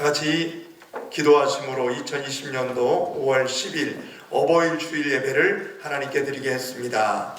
다 같이 기도하심으로 2020년도 5월 10일 어버이 주일 예배를 하나님께 드리겠습니다.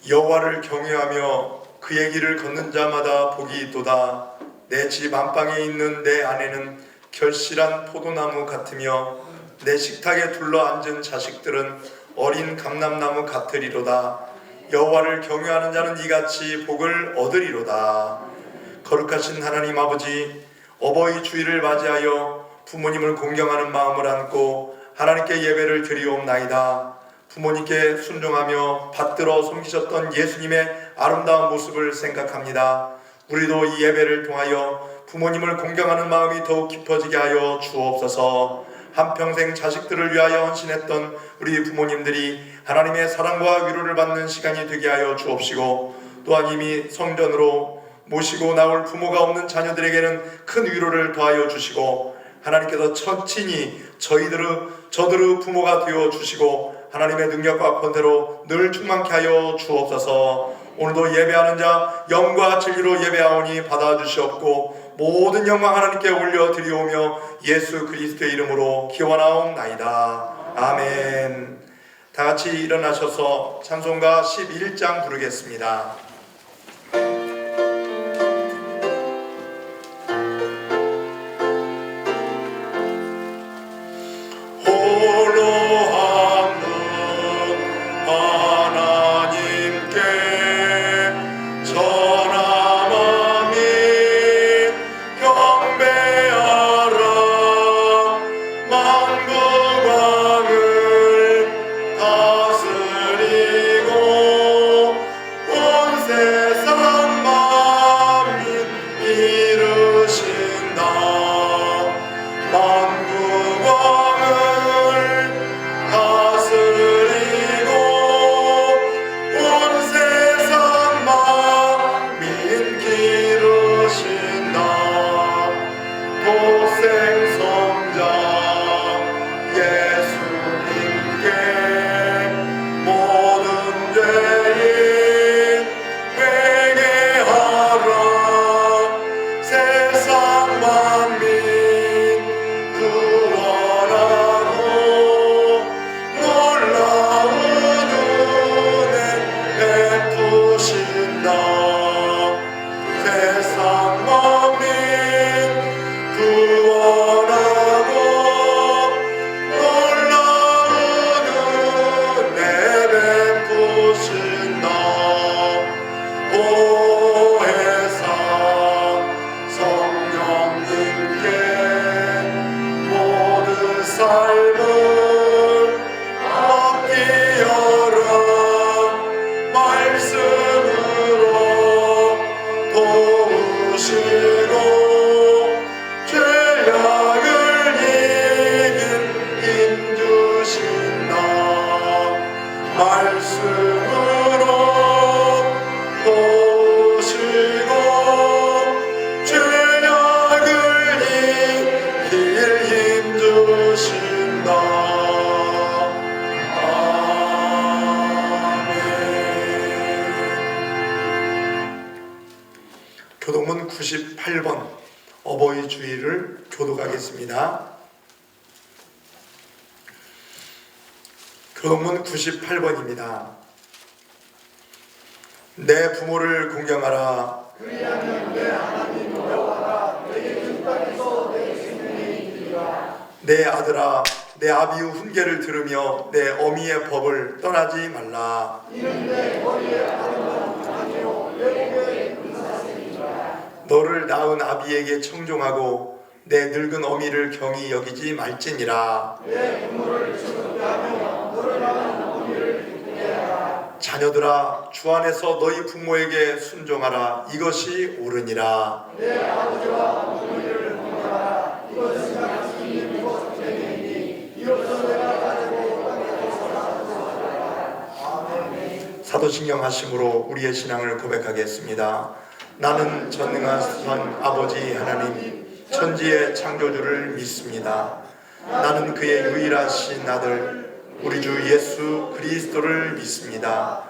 여호와를 경외하며 그의 길을 걷는 자마다 복이 있도다. 내 집 안방에 있는 내 아내는 결실한 포도나무 같으며 내 식탁에 둘러앉은 자식들은 어린 감람나무 같으리로다. 여호와를 경외하는 자는 이같이 복을 얻으리로다. 거룩하신 하나님 아버지, 어버이 주일을 맞이하여 부모님을 공경하는 마음을 안고 하나님께 예배를 드리옵나이다. 부모님께 순종하며 받들어 섬기셨던 예수님의 아름다운 모습을 생각합니다. 우리도 이 예배를 통하여 부모님을 공경하는 마음이 더욱 깊어지게 하여 주옵소서. 한평생 자식들을 위하여 헌신했던 우리 부모님들이 하나님의 사랑과 위로를 받는 시간이 되게 하여 주옵시고, 또한 이미 성전으로 모시고 나올 부모가 없는 자녀들에게는 큰 위로를 더하여 주시고, 하나님께서 친히 저들의 부모가 되어 주시고 하나님의 능력과 권세로 늘 충만케 하여 주옵소서. 오늘도 예배하는 자 영과 진리로 예배하오니 받아주시옵고 모든 영광 하나님께 올려드리오며 예수 그리스도의 이름으로 기원하옵나이다. 아멘. 다같이 일어나셔서 찬송가 11장 부르겠습니다. 교독문 98번 어버이 주일을 교독하겠습니다. 교독문 98번입니다. 내 부모를 공경하라. 그리하면 내 하나님 여호와가 내게 깃발에서 내 생명이 있으리라. 내 아들아, 내 아비의 훈계를 들으며 내 어미의 법을 떠나지 말라. 이는 내 머리에 아름다운 하나니요 내 목에 은사슬이라. 너를 낳은 아비에게 청종하고 내 늙은 어미를 경히 여기지 말지니라. 내 부모를 즐겁게하며 너를 낳은 어미를 기쁘게 하라. 자녀들아, 주 안에서 너희 부모에게 순종하라. 이것이 옳으니라. 내 아버지와 어머니를 공경하라. 이것이 말씀이 사도신경하심으로 우리의 신앙을 고백하겠습니다. 나는 전능하신 아버지 하나님 천지의 창조주를 믿습니다. 나는 그의 유일하신 아들 우리 주 예수 그리스도를 믿습니다.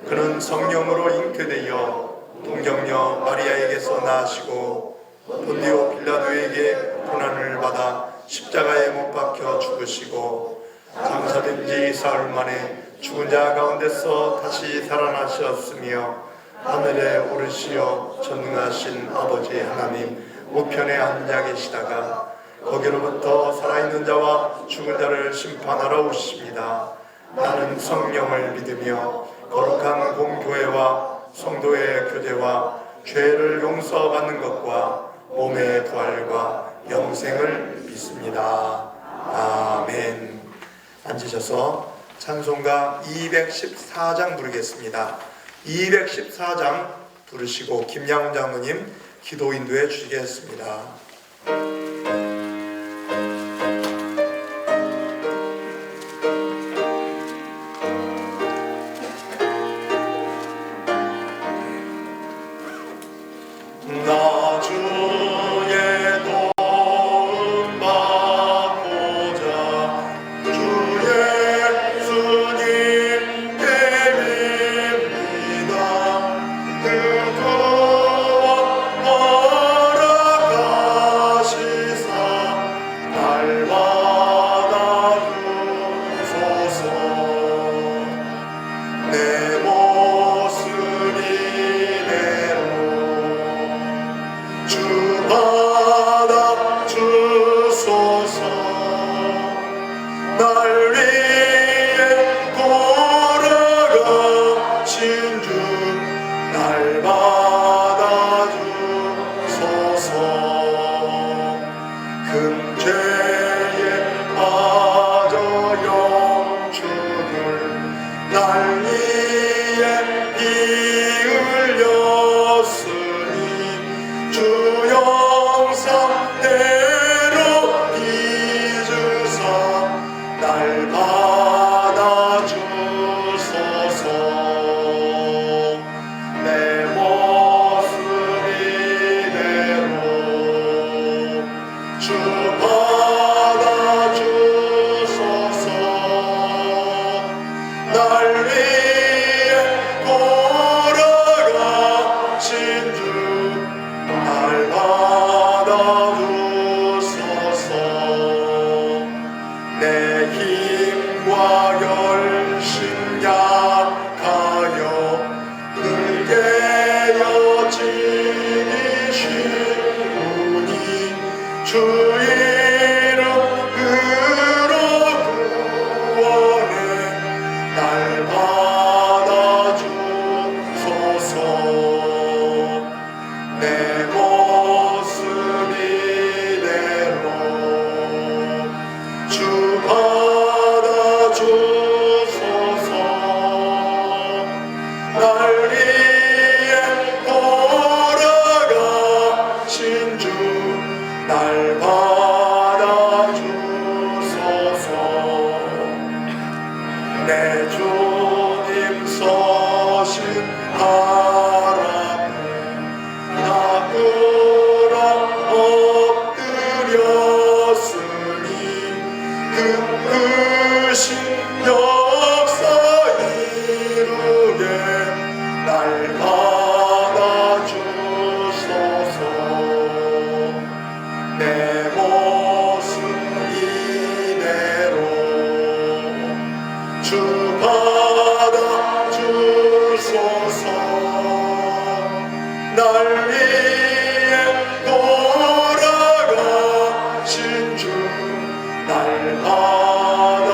그는 성령으로 잉태되어 동정녀 마리아에게서 나시고 본디오 빌라도에게 고난을 받아 십자가에 못 박혀 죽으시고 장사된 지 사흘 만에 죽은 자 가운데서 다시 살아나셨으며 하늘에 오르시어 전능하신 아버지 하나님 우편에 앉아 계시다가 거기로부터 살아있는 자와 죽은 자를 심판하러 오십니다. 나는 성령을 믿으며 거룩한 공교회와 성도의 교제와 죄를 용서받는 것과 몸의 부활과 영생을 믿습니다. 아멘. 앉으셔서 찬송가 214장 부르겠습니다. 214장 부르시고 김양훈 장로님 기도 인도해 주시겠습니다. 나 주의 도움 받고자 주 예수님께 빕니다. 그 구원 허락하시사 날 받아주소서. 내 모습 이대로 주 받아주소서. 날 위해 돌아가신 주 날 받아주소서. 금죄에 빠져 영축을 날 위해 피 흘렸으니 주 영상대로 빚으사 날 받아주소서. 내 모습 이대로 주 받아주소서. 날 위해 돌아가신 주 날 받아주소서. 내 힘과 열심 약하여 늘 깨어지기 쉬우니 주 이름으로 구원해 날 받아주소서. 내 모습 이대로 주 받아주소서. 날 위해 돌아가신 주 날 받아주소서. 내 주님 서신 바람에 나 꿇어 엎드렸으니 큰 역사 이루게 날 받아주소서. 내 모습 이대로 주 받아주소서. 날 위해 돌아가신 주 날 받아주소서.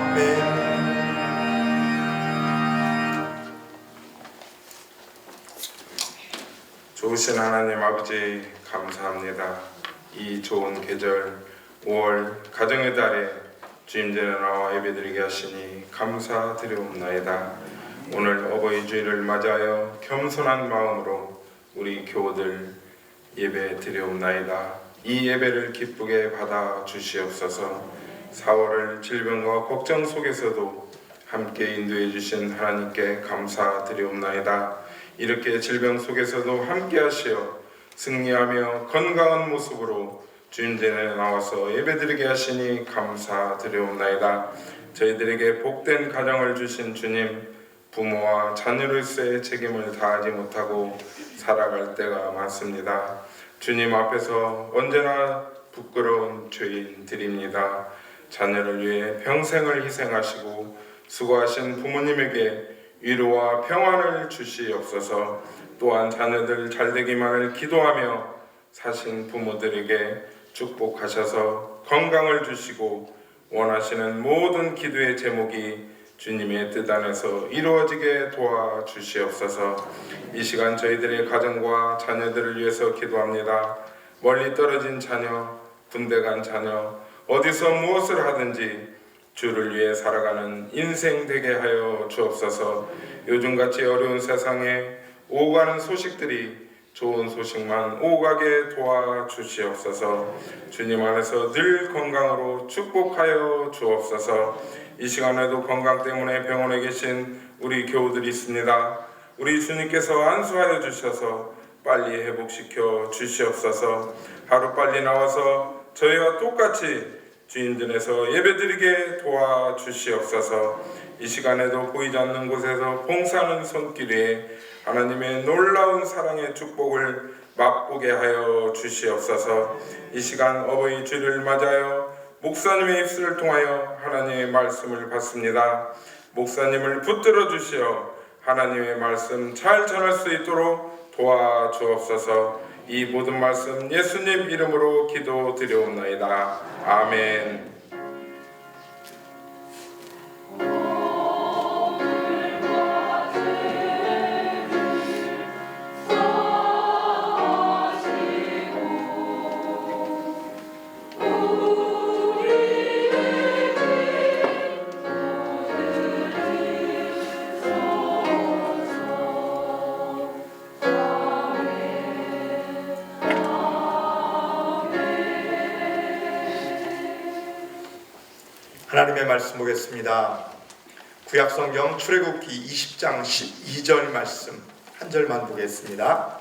아멘. 좋으신 하나님 아버지 감사합니다. 이 좋은 계절 5월 가정의 달에 주임전에 나와 예배드리게 하시니 감사드리옵나이다. 오늘 어버이 주일을 맞아요 겸손한 마음으로 우리 교우들 예배 드리옵나이다. 이 예배를 기쁘게 받아 주시옵소서. 4월을 질병과 걱정 속에서도 함께 인도해 주신 하나님께 감사드리옵나이다. 이렇게 질병 속에서도 함께 하시어 승리하며 건강한 모습으로 주임전에 나와서 예배드리게 하시니 감사드리옵나이다. 저희들에게 복된 가정을 주신 주님, 부모와 자녀로서의 책임을 다하지 못하고 살아갈 때가 많습니다. 주님 앞에서 언제나 부끄러운 죄인들입니다. 자녀를 위해 평생을 희생하시고 수고하신 부모님에게 위로와 평안을 주시옵소서. 또한 자녀들 잘되기만을 기도하며 사신 부모들에게 축복하셔서 건강을 주시고 원하시는 모든 기도의 제목이 주님의 뜻 안에서 이루어지게 도와주시옵소서. 이 시간 저희들의 가정과 자녀들을 위해서 기도합니다. 멀리 떨어진 자녀, 군대 간 자녀, 어디서 무엇을 하든지 주를 위해 살아가는 인생 되게 하여 주옵소서. 요즘같이 어려운 세상에 오가는 소식들이 좋은 소식만 오가게 도와주시옵소서. 주님 안에서 늘 건강으로 축복하여 주옵소서. 이 시간에도 건강 때문에 병원에 계신 우리 교우들이 있습니다. 우리 주님께서 안수하여 주셔서 빨리 회복시켜 주시옵소서. 하루빨리 나와서 저희와 똑같이 주인전에서 예배드리게 도와주시옵소서. 이 시간에도 보이지 않는 곳에서 봉사하는 손길 위에 하나님의 놀라운 사랑의 축복을 맛보게 하여 주시옵소서. 이 시간 어버이 주를 맞아요 목사님의 입술을 통하여 하나님의 말씀을 받습니다. 목사님을 붙들어 주시어 하나님의 말씀 잘 전할 수 있도록 도와주옵소서. 이 모든 말씀 예수님 이름으로 기도드리옵나이다. 아멘. 하나님의 말씀 보겠습니다. 구약성경 출애굽기 20장 12절 말씀 한 절만 보겠습니다.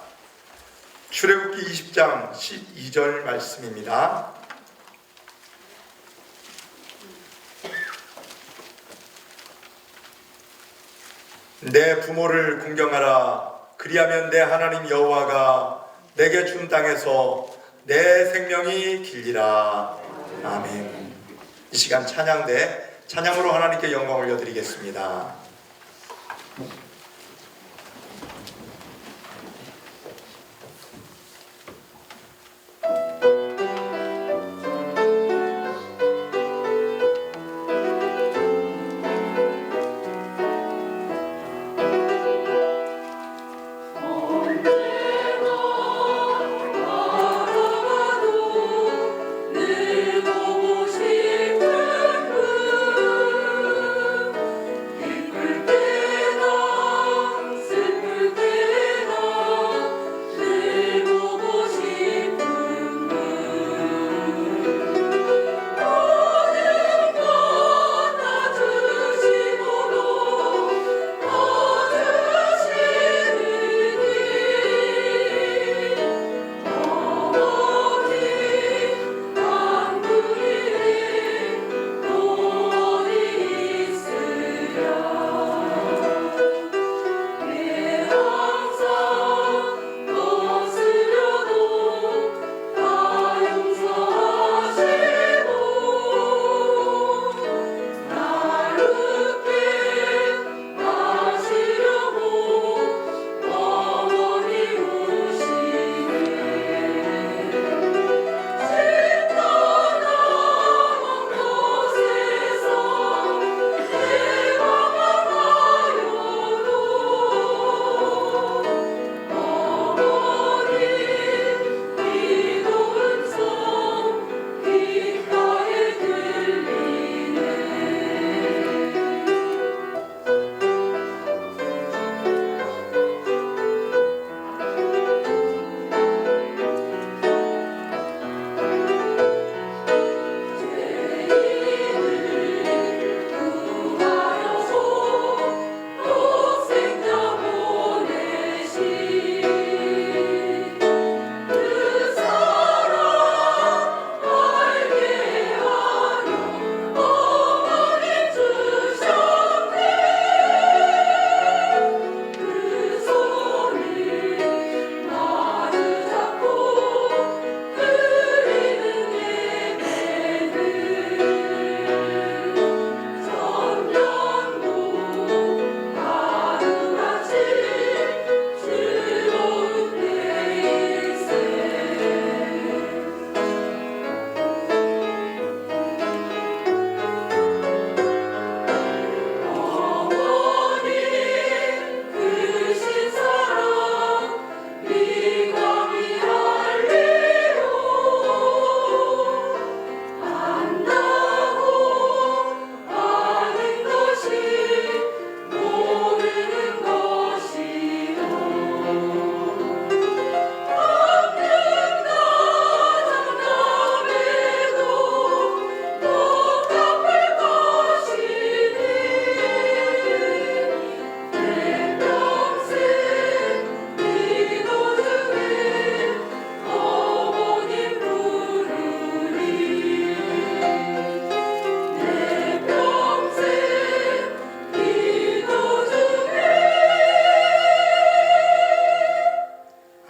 출애굽기 20장 12절 말씀입니다. 내 부모를 공경하라. 그리하면 내 하나님 여호와가 내게 준 땅에서 내 생명이 길리라. 아멘. 이 시간 찬양으로 하나님께 영광 올려드리겠습니다. 늘 보고 싶은 그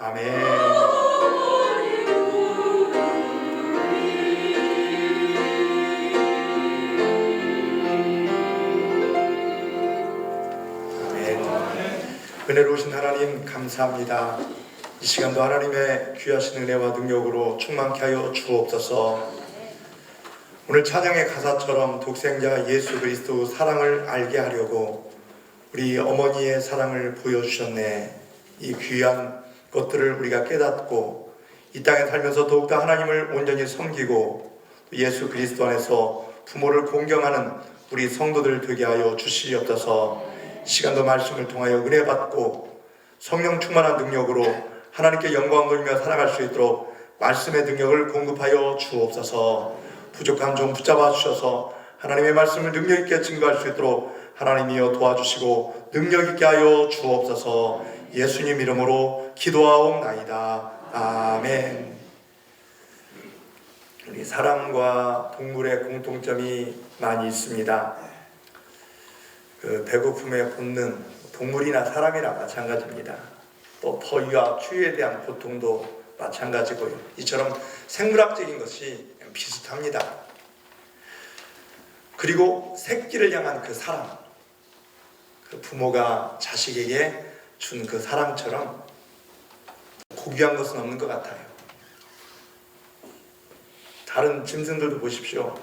아멘. 은혜로우신 하나님 감사합니다. 이 시간도 하나님의 귀하신 은혜와 능력으로 충만케 하여 주옵소서. 오늘 찬양의 가사처럼 독생자 예수 그리스도 사랑을 알게 하려고 우리 어머니의 사랑을 보여주셨네. 이 귀한 것들을 우리가 깨닫고 이 땅에 살면서 더욱더 하나님을 온전히 섬기고 예수 그리스도 안에서 부모를 공경하는 우리 성도들 되게 하여 주시옵소서. 이 시간도 말씀을 통하여 은혜 받고 성령 충만한 능력으로 하나님께 영광 돌리며 살아갈 수 있도록 말씀의 능력을 공급하여 주옵소서. 부족한 종 붙잡아 주셔서 하나님의 말씀을 능력 있게 증거할 수 있도록 하나님이여 도와주시고 능력 있게 하여 주옵소서. 예수님 이름으로 기도하옵나이다. 아멘. 우리 사람과 동물의 공통점이 많이 있습니다. 그 배고픔의 본능, 동물이나 사람이나 마찬가지입니다. 또 더위와 추위에 대한 고통도 마찬가지고요. 이처럼 생물학적인 것이 비슷합니다. 그리고 새끼를 향한 그 사랑, 그 부모가 자식에게 준 그 사랑처럼 고귀한 것은 없는 것 같아요. 다른 짐승들도 보십시오.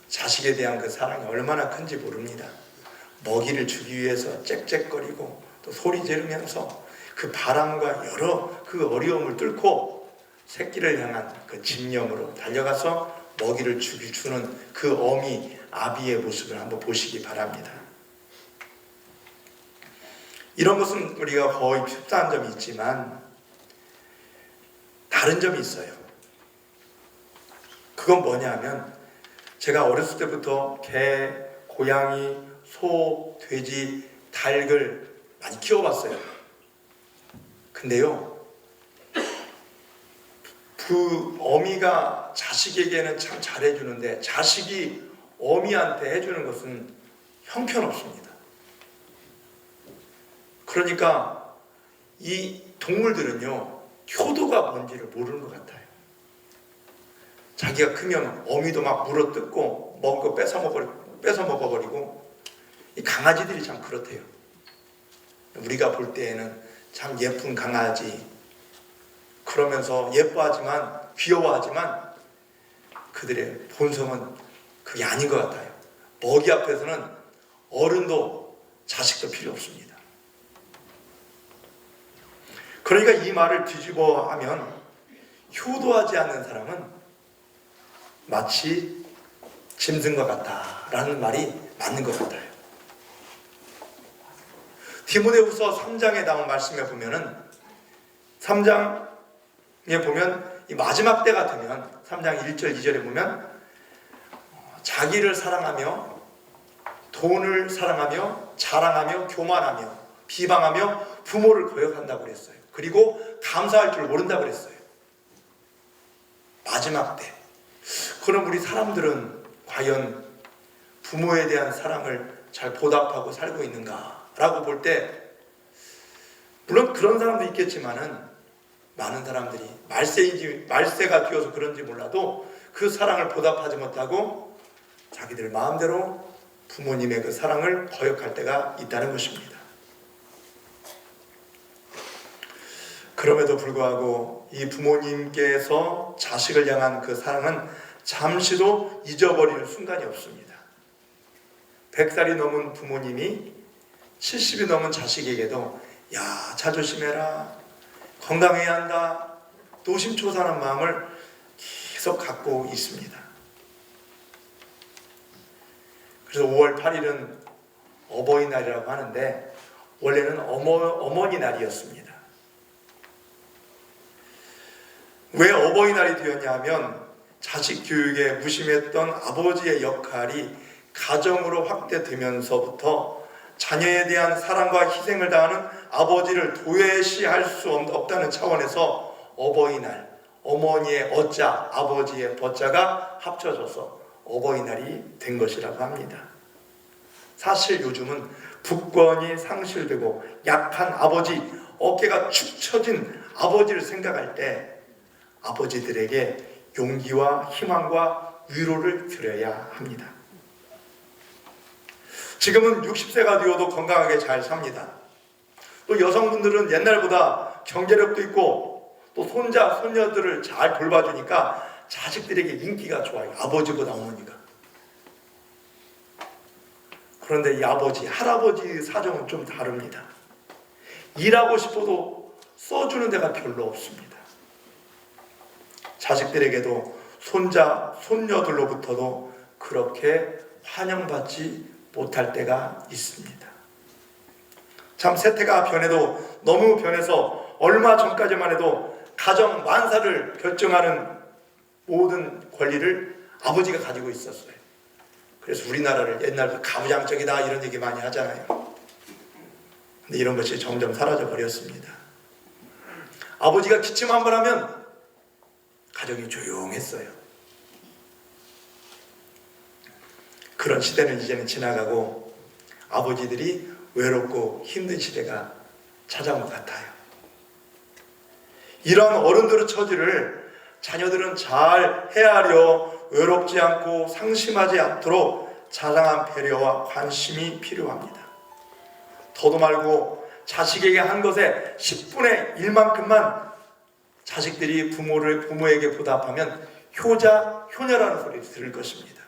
자식에 대한 그 사랑이 얼마나 큰지 모릅니다. 먹이를 주기 위해서 짹짹거리고 또 소리 지르면서 그 바람과 여러 그 어려움을 뚫고 새끼를 향한 그 집념으로 달려가서 먹이를 주는 그 어미 아비의 모습을 한번 보시기 바랍니다. 이런 것은 우리가 거의 흡사한 점이 있지만 다른 점이 있어요. 그건 뭐냐면 제가 어렸을 때부터 개, 고양이, 소, 돼지, 닭을 많이 키워봤어요. 근데요, 그 어미가 자식에게는 참 잘해주는데 자식이 어미한테 해주는 것은 형편없습니다. 그러니까 이 동물들은요, 효도가 뭔지를 모르는 것 같아요. 자기가 크면 어미도 막 물어뜯고 먹은 거 뺏어 먹어버리고, 이 강아지들이 참 그렇대요. 우리가 볼 때에는 참 예쁜 강아지, 그러면서 예뻐하지만 귀여워하지만 그들의 본성은 그게 아닌 것 같아요. 먹이 앞에서는 어른도 자식도 필요 없습니다. 그러니까 이 말을 뒤집어 하면 효도하지 않는 사람은 마치 짐승과 같다라는 말이 맞는 것 같아요. 디모데후서 3장에 나온 말씀에 보면은 3장에 보면 이 마지막 때가 되면 3장 1절 2절에 보면 자기를 사랑하며 돈을 사랑하며 자랑하며 교만하며 비방하며 부모를 거역한다고 그랬어요. 그리고 감사할 줄 모른다고 그랬어요. 마지막 때. 그럼 우리 사람들은 과연 부모에 대한 사랑을 잘 보답하고 살고 있는가? 라고 볼 때 물론 그런 사람도 있겠지만은 많은 사람들이 말세가 되어서 그런지 몰라도 그 사랑을 보답하지 못하고 자기들 마음대로 부모님의 그 사랑을 거역할 때가 있다는 것입니다. 그럼에도 불구하고 이 부모님께서 자식을 향한 그 사랑은 잠시도 잊어버리는 순간이 없습니다. 100살이 넘은 부모님이 70이 넘은 자식에게도 야, 자조심해라, 건강해야 한다, 노심초사하는 마음을 계속 갖고 있습니다. 그래서 5월 8일은 어버이날이라고 하는데 원래는 어머니 날이었습니다. 왜 어버이날이 되었냐 하면 자식 교육에 무심했던 아버지의 역할이 가정으로 확대되면서부터 자녀에 대한 사랑과 희생을 다하는 아버지를 도외시할 수 없다는 차원에서 어버이날, 어머니의 어자, 아버지의 버자가 합쳐져서 어버이날이 된 것이라고 합니다. 사실 요즘은 부권이 상실되고 약한 아버지, 어깨가 축 처진 아버지를 생각할 때 아버지들에게 용기와 희망과 위로를 드려야 합니다. 지금은 60세가 되어도 건강하게 잘 삽니다. 또 여성분들은 옛날보다 경제력도 있고 또 손자, 손녀들을 잘 돌봐주니까 자식들에게 인기가 좋아요. 아버지보다 어머니가. 그런데 이 아버지, 할아버지 사정은 좀 다릅니다. 일하고 싶어도 써주는 데가 별로 없습니다. 자식들에게도 손자, 손녀들로부터도 그렇게 환영받지 못할 때가 있습니다. 참 세태가 변해도 너무 변해서 얼마 전까지만 해도 가정 만사를 결정하는 모든 권리를 아버지가 가지고 있었어요. 그래서 우리나라를 옛날부터 가부장적이다 이런 얘기 많이 하잖아요. 근데 이런 것이 점점 사라져 버렸습니다. 아버지가 기침 한 번 하면 가정이 조용했어요. 그런 시대는 이제는 지나가고 아버지들이 외롭고 힘든 시대가 찾아온 것 같아요. 이런 어른들의 처지를 자녀들은 잘 헤아려 외롭지 않고 상심하지 않도록 자상한 배려와 관심이 필요합니다. 더도 말고 자식에게 한 것의 10분의 1만큼만 자식들이 부모에게 보답하면 효자, 효녀라는 소리를 들을 것입니다.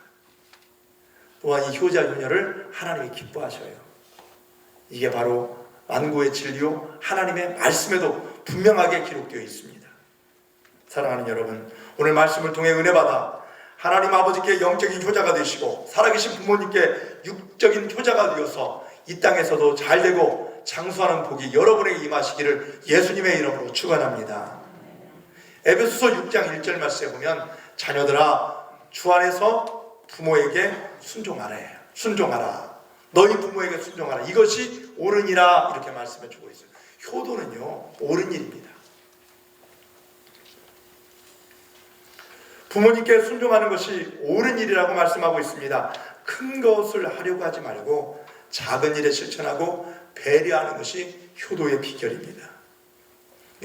또한 이 효자, 효녀를 하나님이 기뻐하셔요. 이게 바로 완고의 진리요 하나님의 말씀에도 분명하게 기록되어 있습니다. 사랑하는 여러분, 오늘 말씀을 통해 은혜 받아 하나님 아버지께 영적인 효자가 되시고 살아계신 부모님께 육적인 효자가 되어서 이 땅에서도 잘되고 장수하는 복이 여러분에게 임하시기를 예수님의 이름으로 축원합니다. 에베소서 6장 1절 말씀에 보면 자녀들아 주 안에서 부모에게 순종하라. 너희 부모에게 순종하라. 이것이 옳으니라 이렇게 말씀해 주고 있어요. 효도는요 옳은 일입니다. 부모님께 순종하는 것이 옳은 일이라고 말씀하고 있습니다. 큰 것을 하려고 하지 말고 작은 일에 실천하고 배려하는 것이 효도의 비결입니다.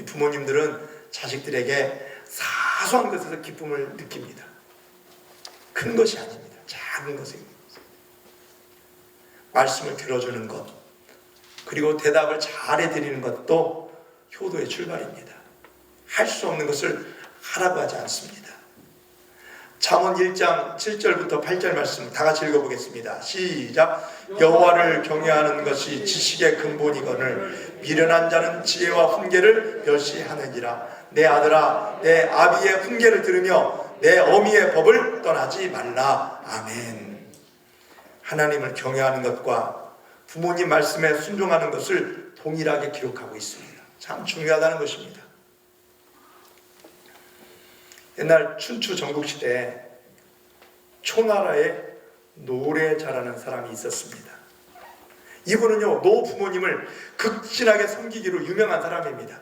부모님들은 자식들에게 사소한 것에서 기쁨을 느낍니다. 큰 것이 아닙니다. 작은 것입니다. 말씀을 들어주는 것, 그리고 대답을 잘해드리는 것도 효도의 출발입니다. 할 수 없는 것을 하라고 하지 않습니다. 잠언 1장 7절부터 8절 말씀 다 같이 읽어보겠습니다. 시작. 여호와를 경외하는 것이 지식의 근본이거늘 미련한 자는 지혜와 훈계를 멸시하느니라. 내 아들아 내 아비의 훈계를 들으며 내 어미의 법을 떠나지 말라. 아멘. 하나님을 경외하는 것과 부모님 말씀에 순종하는 것을 동일하게 기록하고 있습니다. 참 중요하다는 것입니다. 옛날 춘추 전국시대에 초나라에 노래 잘하는 사람이 있었습니다. 이분은요 노 부모님을 극진하게 섬기기로 유명한 사람입니다.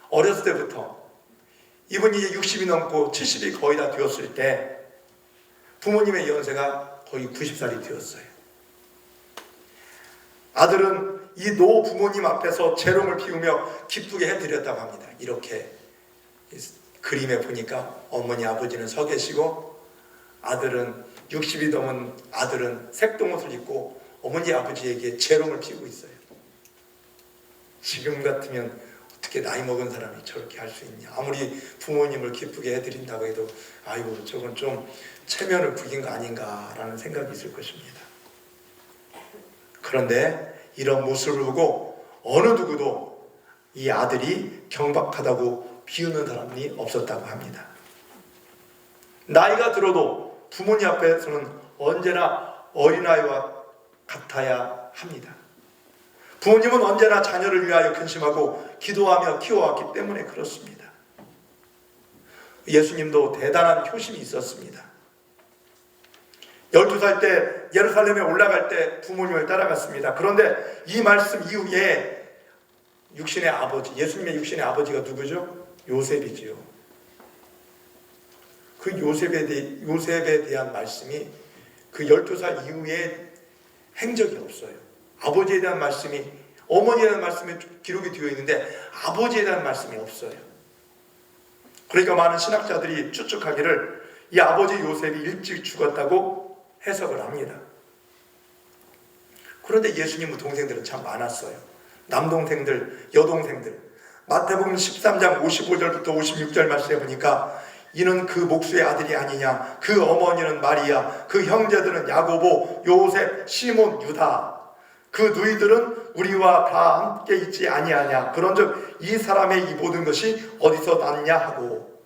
어렸을 때부터 이분이 이제 60이 넘고 70이 거의 다 되었을 때 부모님의 연세가 거의 90살이 되었어요. 아들은 이 노 부모님 앞에서 재롱을 피우며 기쁘게 해드렸다고 합니다. 이렇게 그림에 보니까 어머니 아버지는 서 계시고 아들은 60이 넘은 아들은 색동옷을 입고 어머니 아버지에게 재롱을 피우고 있어요. 지금 같으면 어떻게 나이 먹은 사람이 저렇게 할 수 있냐. 아무리 부모님을 기쁘게 해드린다고 해도 아이고 저건 좀 체면을 부린 거 아닌가라는 생각이 있을 것입니다. 그런데 이런 모습을 보고 어느 누구도 이 아들이 경박하다고 비우는 사람이 없었다고 합니다. 나이가 들어도 부모님 앞에서는 언제나 어린아이와 같아야 합니다. 부모님은 언제나 자녀를 위하여 근심하고 기도하며 키워왔기 때문에 그렇습니다. 예수님도 대단한 효심이 있었습니다. 12살 때 예루살렘에 올라갈 때 부모님을 따라갔습니다. 그런데 이 말씀 이후에 육신의 아버지, 예수님의 육신의 아버지가 누구죠? 요셉이지요. 그 요셉에 대한 말씀이 그 12살 이후에 행적이 없어요. 아버지에 대한 말씀이 어머니에 대한 말씀이 기록이 되어 있는데 아버지에 대한 말씀이 없어요. 그러니까 많은 신학자들이 추측하기를 이 아버지 요셉이 일찍 죽었다고 해석을 합니다. 그런데 예수님의 동생들은 참 많았어요. 남동생들, 여동생들. 마태복음 13장 55절부터 56절 말씀해 보니까 이는 그 목수의 아들이 아니냐, 그 어머니는 마리아, 그 형제들은 야고보, 요셉, 시몬, 유다. 그 누이들은 우리와 다 함께 있지 아니하냐. 그런즉 이 사람의 이 모든 것이 어디서 났냐 하고.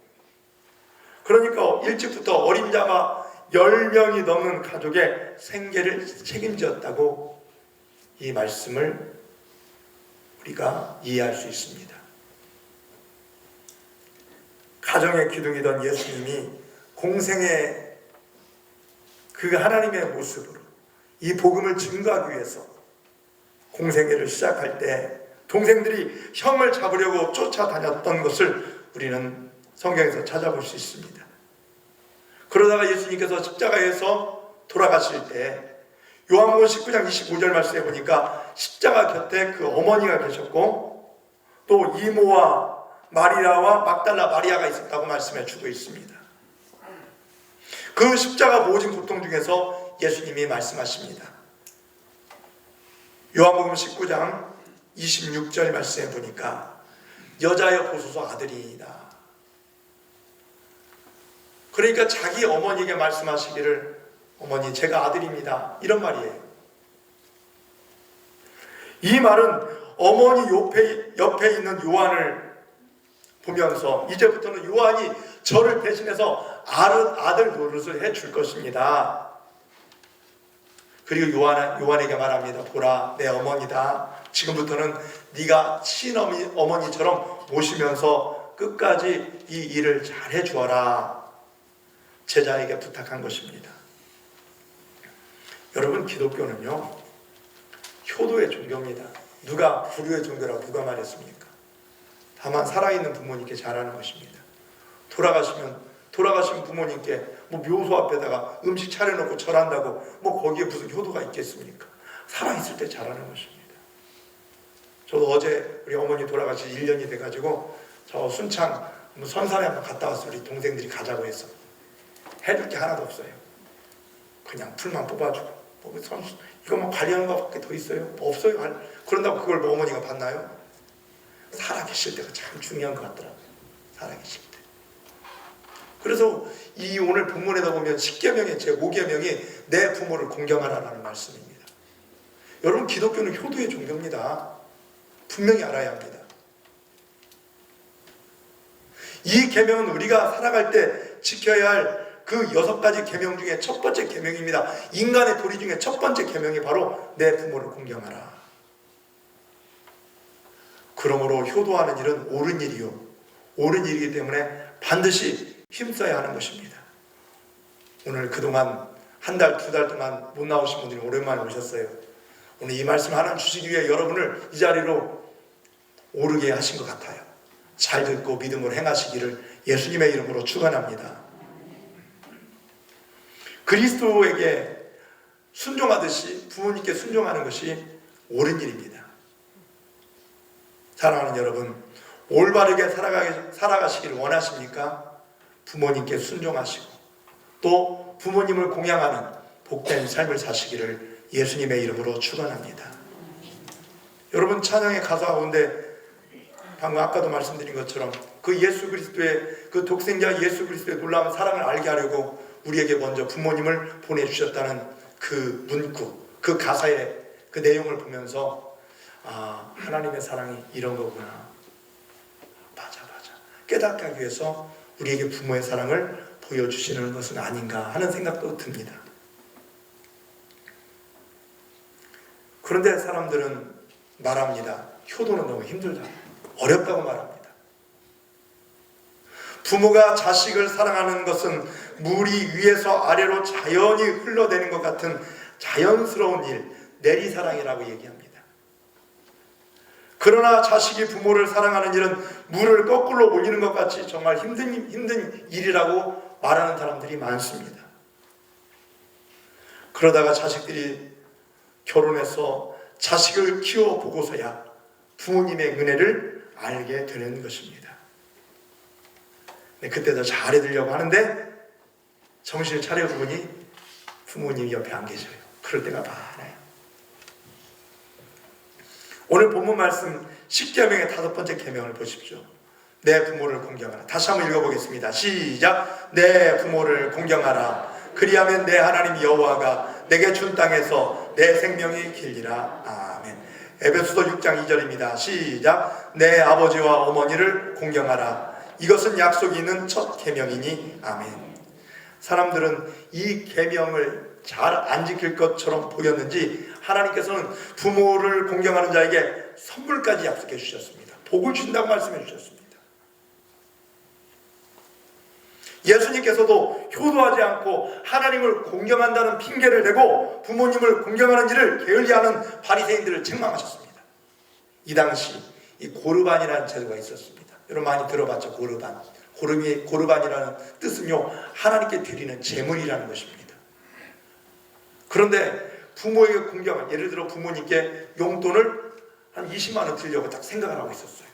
그러니까 일찍부터 어림잡아 10명이 넘는 가족의 생계를 책임졌다고 이 말씀을 우리가 이해할 수 있습니다. 가정의 기둥이던 예수님이 공생의 그 하나님의 모습으로 이 복음을 증거하기 위해서 공생애를 시작할 때 동생들이 형을 잡으려고 쫓아다녔던 것을 우리는 성경에서 찾아볼 수 있습니다. 그러다가 예수님께서 십자가에서 돌아가실 때 요한복음 19장 25절 말씀에 보니까 십자가 곁에 그 어머니가 계셨고 또 이모와 마리아와 막달라 마리아가 있었다고 말씀해 주고 있습니다. 그 십자가 모진 고통 중에서 예수님이 말씀하십니다. 요한복음 19장 26절 말씀에 보니까 여자여 보소서 아들이이다. 그러니까 자기 어머니에게 말씀하시기를 어머니 제가 아들입니다. 이런 말이에요. 이 말은 어머니 옆에 있는 요한을 보면서 이제부터는 요한이 저를 대신해서 아들 노릇을 해줄 것입니다. 그리고 요한에게 말합니다. 보라 내 어머니다. 지금부터는 네가 친어머니처럼 모시면서 끝까지 이 일을 잘 해주어라. 제자에게 부탁한 것입니다. 여러분 기독교는요 효도의 종교입니다. 누가 불효의 종교라고 누가 말했습니까? 다만 살아있는 부모님께 잘하는 것입니다. 돌아가신 부모님께 뭐 묘소 앞에다가 음식 차려놓고 절한다고 뭐 거기에 무슨 효도가 있겠습니까? 살아있을 때 잘하는 것입니다. 저도 어제 우리 어머니 돌아가신 1년이 돼가지고 저 순창 선산에 한번 갔다 왔어요. 우리 동생들이 가자고 해서 해줄 게 하나도 없어요. 그냥 풀만 뽑아주고 이것만 관리하는 것밖에 더 있어요? 뭐 없어요. 그런다고 그걸 뭐 어머니가 받나요? 살아계실 때가 참 중요한 것 같더라고요. 살아계실 때. 그래서 이 오늘 본문에다 보면 10계명의 제5계명이 내 부모를 공경하라는 말씀입니다. 여러분 기독교는 효도의 종교입니다. 분명히 알아야 합니다. 이 계명은 우리가 살아갈 때 지켜야 할 그 6가지 계명 중에 첫 번째 계명입니다. 인간의 도리 중에 첫 번째 계명이 바로 내 부모를 공경하라. 그러므로 효도하는 일은 옳은 일이요. 옳은 일이기 때문에 반드시 힘써야 하는 것입니다. 오늘 그동안 한 달, 2달 동안 못 나오신 분들이 오랜만에 오셨어요. 오늘 이 말씀 하나 주시기 위해 여러분을 이 자리로 오르게 하신 것 같아요. 잘 듣고 믿음으로 행하시기를 예수님의 이름으로 축원합니다. 그리스도에게 순종하듯이 부모님께 순종하는 것이 옳은 일입니다. 사랑하는 여러분, 올바르게 살아가시기를 원하십니까? 부모님께 순종하시고 또 부모님을 공양하는 복된 삶을 사시기를 예수님의 이름으로 축원합니다. 여러분 찬양의 가사 가운데 방금 아까도 말씀드린 것처럼 그 예수 그리스도의 그 독생자 예수 그리스도의 놀라운 사랑을 알게 하려고 우리에게 먼저 부모님을 보내주셨다는 그 문구, 그 가사의 그 내용을 보면서 아, 하나님의 사랑이 이런 거구나. 맞아. 깨닫게 하기 위해서 우리에게 부모의 사랑을 보여주시는 것은 아닌가 하는 생각도 듭니다. 그런데 사람들은 말합니다. 효도는 너무 힘들다. 어렵다고 말합니다. 부모가 자식을 사랑하는 것은 물이 위에서 아래로 자연히 흘러내리는 것 같은 자연스러운 일, 내리사랑이라고 얘기합니다. 그러나 자식이 부모를 사랑하는 일은 물을 거꾸로 올리는 것 같이 정말 힘든 일이라고 말하는 사람들이 많습니다. 그러다가 자식들이 결혼해서 자식을 키워보고서야 부모님의 은혜를 알게 되는 것입니다. 그때 더 잘해드리려고 하는데 정신을 차려보니 부모님이 옆에 안 계셔요. 그럴 때가 많아요. 오늘 본문 말씀 10계명의 5번째 계명을 보십시오. 내 부모를 공경하라. 다시 한번 읽어보겠습니다. 시작. 내 부모를 공경하라. 그리하면 내 하나님 여호와가 내게 준 땅에서 내 생명이 길리라. 아멘. 에베소서 6장 2절입니다. 시작. 내 아버지와 어머니를 공경하라. 이것은 약속이 있는 첫 계명이니. 아멘. 사람들은 이 계명을 잘 안 지킬 것처럼 보였는지 하나님께서는 부모를 공경하는 자에게 선물까지 약속해 주셨습니다. 복을 준다고 말씀해 주셨습니다. 예수님께서도 효도하지 않고 하나님을 공경한다는 핑계를 대고 부모님을 공경하는 일을 게을리하는 바리새인들을 책망하셨습니다. 이 당시 이 고르반이라는 제도가 있었습니다. 여러분 많이 들어봤죠? 고르반. 고르반이라는 뜻은요, 하나님께 드리는 제물이라는 것입니다. 그런데 부모에게 공경한, 예를 들어 부모님께 용돈을 한 20만 원 드리려고 딱 생각을 하고 있었어요.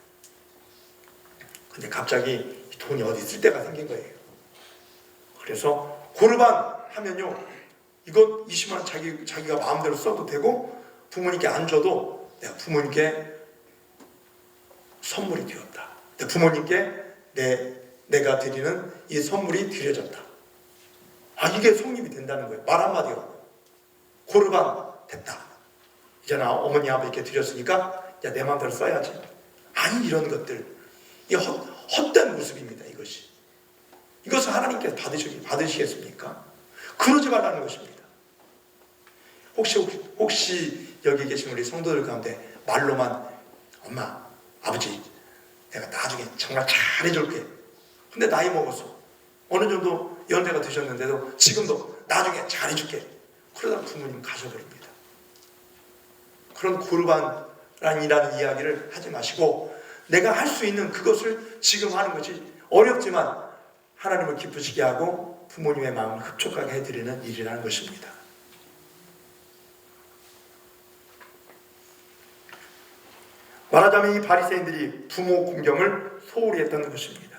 근데 갑자기 돈이 어디 있을 때가 생긴 거예요. 그래서 고르반 하면요, 이거 20만 원 자기가 마음대로 써도 되고 부모님께 안 줘도 내가 부모님께 선물이 되었다. 부모님께 내가 드리는 이 선물이 드려졌다. 이게 성립이 된다는 거예요. 말 한마디로 고르반 됐다. 이제 나 어머니 아버지께 드렸으니까 야, 내 마음대로 써야지. 아니, 이런 것들, 이 헛된 모습입니다. 이것을 하나님께서 받으시겠습니까? 그러지 말라는 것입니다. 혹시 여기 계신 우리 성도들 가운데 말로만 엄마, 아버지, 내가 나중에 정말 잘해줄게. 근데 나이 먹어서 어느 정도 연세가 드셨는데도 지금도 나중에 잘해줄게. 그러다 부모님 가셔버립니다. 그런 고르반이라는 이야기를 하지 마시고 내가 할 수 있는 그것을 지금 하는 것이 어렵지만 하나님을 기쁘시게 하고 부모님의 마음을 흡족하게 해드리는 일이라는 것입니다. 말하자면 이 바리새인들이 부모 공경을 소홀히 했던 것입니다.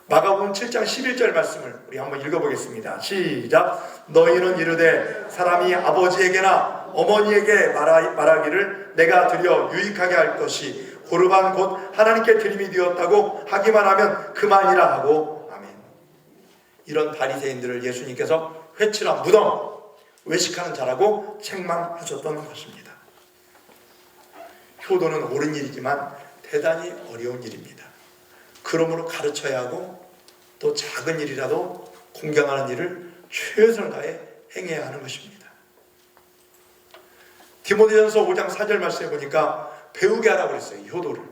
마가복음 7장 11절 말씀을 우리 한번 읽어보겠습니다. 시작. 너희는 이르되 사람이 아버지에게나 어머니에게 말하기를 내가 드려 유익하게 할 것이 고르반 곧 하나님께 드림이 되었다고 하기만 하면 그만이라 하고. 아멘. 이런 바리새인들을 예수님께서 회칠한 무덤, 외식하는 자라고 책망하셨던 것입니다. 효도는 옳은 일이지만 대단히 어려운 일입니다. 그러므로 가르쳐야 하고 또 작은 일이라도 공경하는 일을 최선을 다해 행해야 하는 것입니다. 디모데전서 5장 4절 말씀에 보니까 배우게 하라고 그랬어요. 효도를.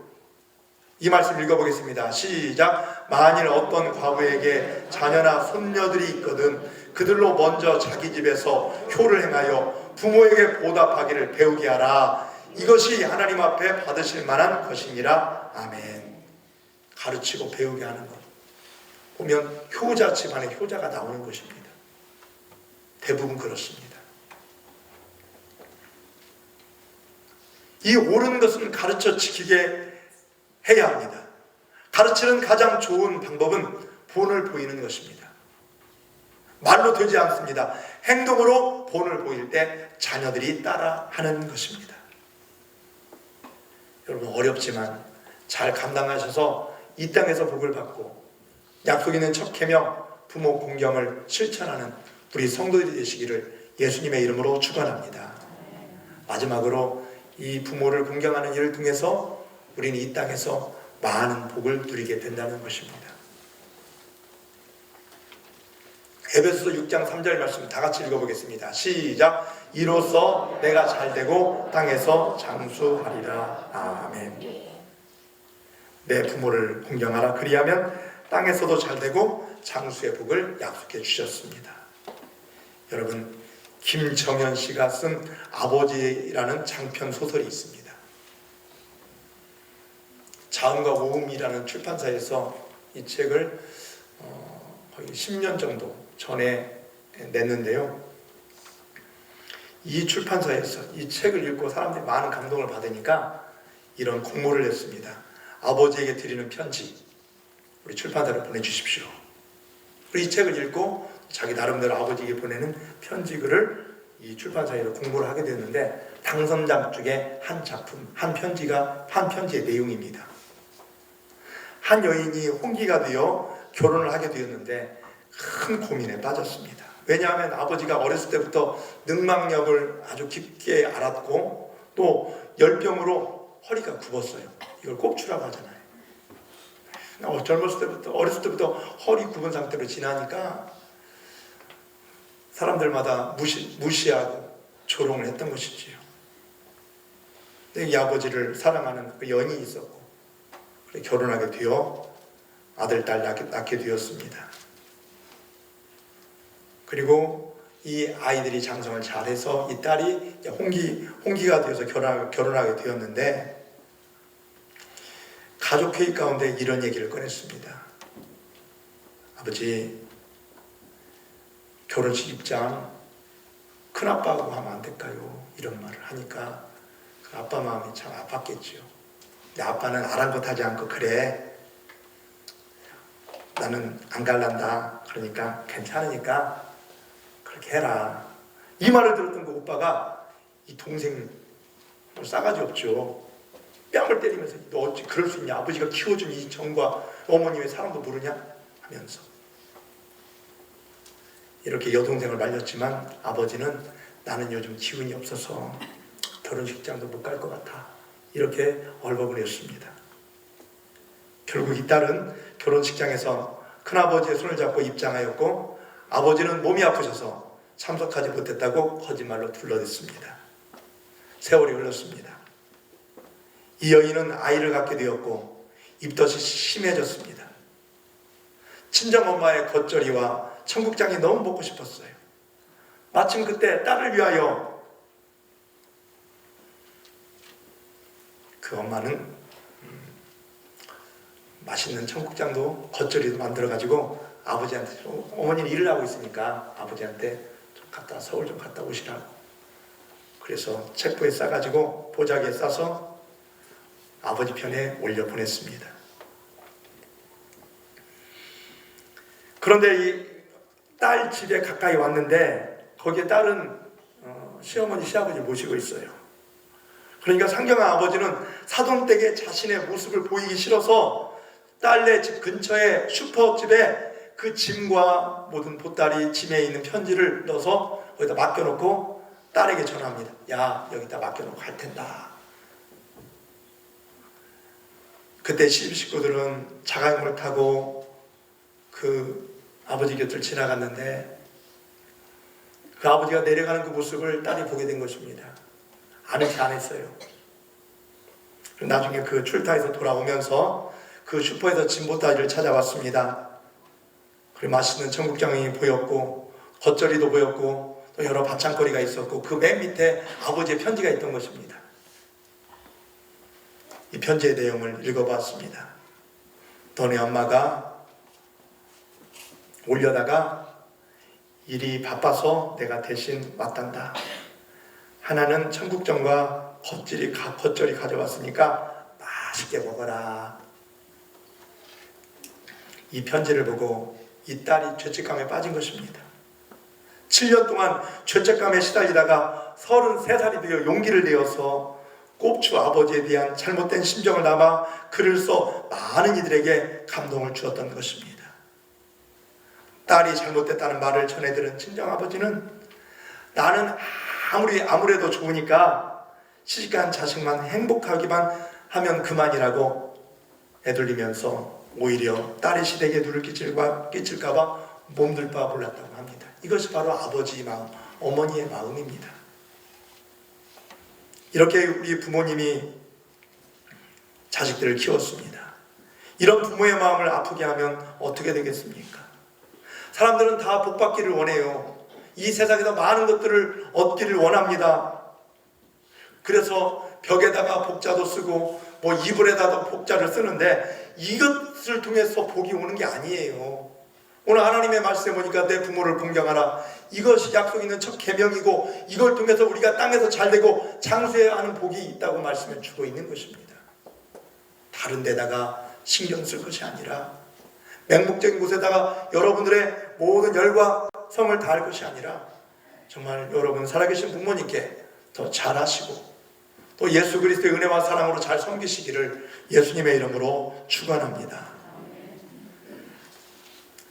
이 말씀 읽어보겠습니다. 시작. 만일 어떤 과부에게 자녀나 손녀들이 있거든 그들로 먼저 자기 집에서 효를 행하여 부모에게 보답하기를 배우게 하라. 이것이 하나님 앞에 받으실 만한 것이니라. 아멘. 가르치고 배우게 하는 것. 보면 효자 집안에 효자가 나오는 것입니다. 대부분 그렇습니다. 이 옳은 것은 가르쳐 지키게 해야 합니다. 가르치는 가장 좋은 방법은 본을 보이는 것입니다. 말로 되지 않습니다. 행동으로 본을 보일 때 자녀들이 따라하는 것입니다. 여러분 어렵지만 잘 감당하셔서 이 땅에서 복을 받고 약속 있는 첫 계명 부모 공경을 실천하는 우리 성도들이 되시기를 예수님의 이름으로 축원합니다. 마지막으로 이 부모를 공경하는 일을 통해서 우리는 이 땅에서 많은 복을 누리게 된다는 것입니다. 에베소서 6장 3절 말씀 다 같이 읽어보겠습니다. 시작. 이로써 내가 잘되고 땅에서 장수하리라. 아멘. 내 부모를 공경하라. 그리하면 땅에서도 잘되고 장수의 복을 약속해 주셨습니다. 여러분 김정현 씨가 쓴 아버지라는 장편 소설이 있습니다. 자음과 모음이라는 출판사에서 이 책을 거의 10년 정도 전에 냈는데요. 이 출판사에서 이 책을 읽고 사람들이 많은 감동을 받으니까 이런 공모를 했습니다. 아버지에게 드리는 편지, 우리 출판사로 보내주십시오. 그리고 이 책을 읽고 자기 나름대로 아버지에게 보내는 편지글을 이 출판사에서 공모를 하게 됐는데, 당선자 중에 한 작품, 한 편지의 내용입니다. 한 여인이 홍기가 되어 결혼을 하게 되었는데 큰 고민에 빠졌습니다. 왜냐하면 아버지가 어렸을 때부터 능망력을 아주 깊게 알았고 또 열병으로 허리가 굽었어요. 이걸 꼽추라고 하잖아요. 어렸을 때부터 허리 굽은 상태로 지나니까 사람들마다 무시하고 조롱을 했던 것이지요. 이 아버지를 사랑하는 그 연인이 있었고 결혼하게 되어 아들, 딸 낳게 되었습니다. 그리고 이 아이들이 장성을 잘해서 이 딸이 홍기가 되어서 결혼하게 되었는데, 가족회의 가운데 이런 얘기를 꺼냈습니다. 아버지, 결혼식 입장 큰아빠하고 하면 안 될까요? 이런 말을 하니까 그 아빠 마음이 참 아팠겠지요. 근데 아빠는 아랑곳하지 않고, 그래, 나는 안 갈란다. 그러니까 괜찮으니까 그렇게 해라. 이 말을 들었던 그 오빠가 이 동생 싸가지 없죠. 뺨을 때리면서 너 어찌 그럴 수 있냐. 아버지가 키워준 이 정과 어머니 왜 사람도 모르냐 하면서 이렇게 여동생을 말렸지만, 아버지는 나는 요즘 기운이 없어서 결혼식장도 못 갈 것 같아. 이렇게 얼버무렸습니다. 결국 이 딸은 결혼식장에서 큰아버지의 손을 잡고 입장하였고, 아버지는 몸이 아프셔서 참석하지 못했다고 거짓말로 둘러댔습니다. 세월이 흘렀습니다. 이 여인은 아이를 갖게 되었고 입덧이 심해졌습니다. 친정엄마의 겉절이와 청국장이 너무 먹고 싶었어요. 마침 그때 딸을 위하여 그 엄마는 맛있는 청국장도 겉절이도 만들어가지고 아버지한테, 어머니는 일을 하고 있으니까 아버지한테 서울 좀 갔다 오시라고. 그래서 책보에 싸가지고 보자기에 싸서 아버지 편에 올려 보냈습니다. 그런데 이 딸 집에 가까이 왔는데 거기에 딸은 시어머니 시아버지 모시고 있어요. 그러니까 상경한 아버지는 사돈댁에 자신의 모습을 보이기 싫어서 딸네 집 근처에 슈퍼집에 그 짐과 모든 보따리 짐에 있는 편지를 넣어서 거기다 맡겨놓고 딸에게 전합니다. 야, 여기다 맡겨놓고 갈 텐다. 그때 식구들은 자가용을 타고 그 아버지 곁을 지나갔는데 그 아버지가 내려가는 그 모습을 딸이 보게 된 것입니다. 아는 체 안 했어요. 나중에 그 출타에서 돌아오면서 그 슈퍼에서 짐 보따리를 찾아왔습니다. 그리고 맛있는 청국장이 보였고 겉절이도 보였고 또 여러 반찬거리가 있었고 그 맨 밑에 아버지의 편지가 있던 것입니다. 이 편지의 내용을 읽어봤습니다. 너네 엄마가 올려다가 일이 바빠서 내가 대신 왔단다. 하나는 청국장과 겉절이 가져왔으니까 맛있게 먹어라. 이 편지를 보고 이 딸이 죄책감에 빠진 것입니다. 7년 동안 죄책감에 시달리다가 33살이 되어 용기를 내어서 꼽추 아버지에 대한 잘못된 심정을 담아 글을 써 많은 이들에게 감동을 주었던 것입니다. 딸이 잘못됐다는 말을 전해들은 친정아버지는 나는 아무래도 좋으니까 시집간 자식만 행복하기만 하면 그만이라고 애돌리면서 오히려 딸의 시댁에 누를 끼칠까봐 몸둘 바 몰랐다고 합니다. 이것이 바로 아버지의 마음, 어머니의 마음입니다. 이렇게 우리 부모님이 자식들을 키웠습니다. 이런 부모의 마음을 아프게 하면 어떻게 되겠습니까? 사람들은 다 복받기를 원해요. 이 세상에서 많은 것들을 얻기를 원합니다. 그래서 벽에다가 복자도 쓰고 이불에다가 복자를 쓰는데 이것을 통해서 복이 오는 게 아니에요. 오늘 하나님의 말씀에 보니까 내 부모를 공경하라. 이것이 약속 있는 첫 계명이고 이걸 통해서 우리가 땅에서 잘되고 장수해야 하는 복이 있다고 말씀해 주고 있는 것입니다. 다른 데다가 신경 쓸 것이 아니라 맹목적인 곳에다가 여러분들의 모든 열과 성을 다할 것이 아니라 정말 여러분 살아계신 부모님께 더 잘하시고 또 예수 그리스도의 은혜와 사랑으로 잘 섬기시기를 예수님의 이름으로 축원합니다.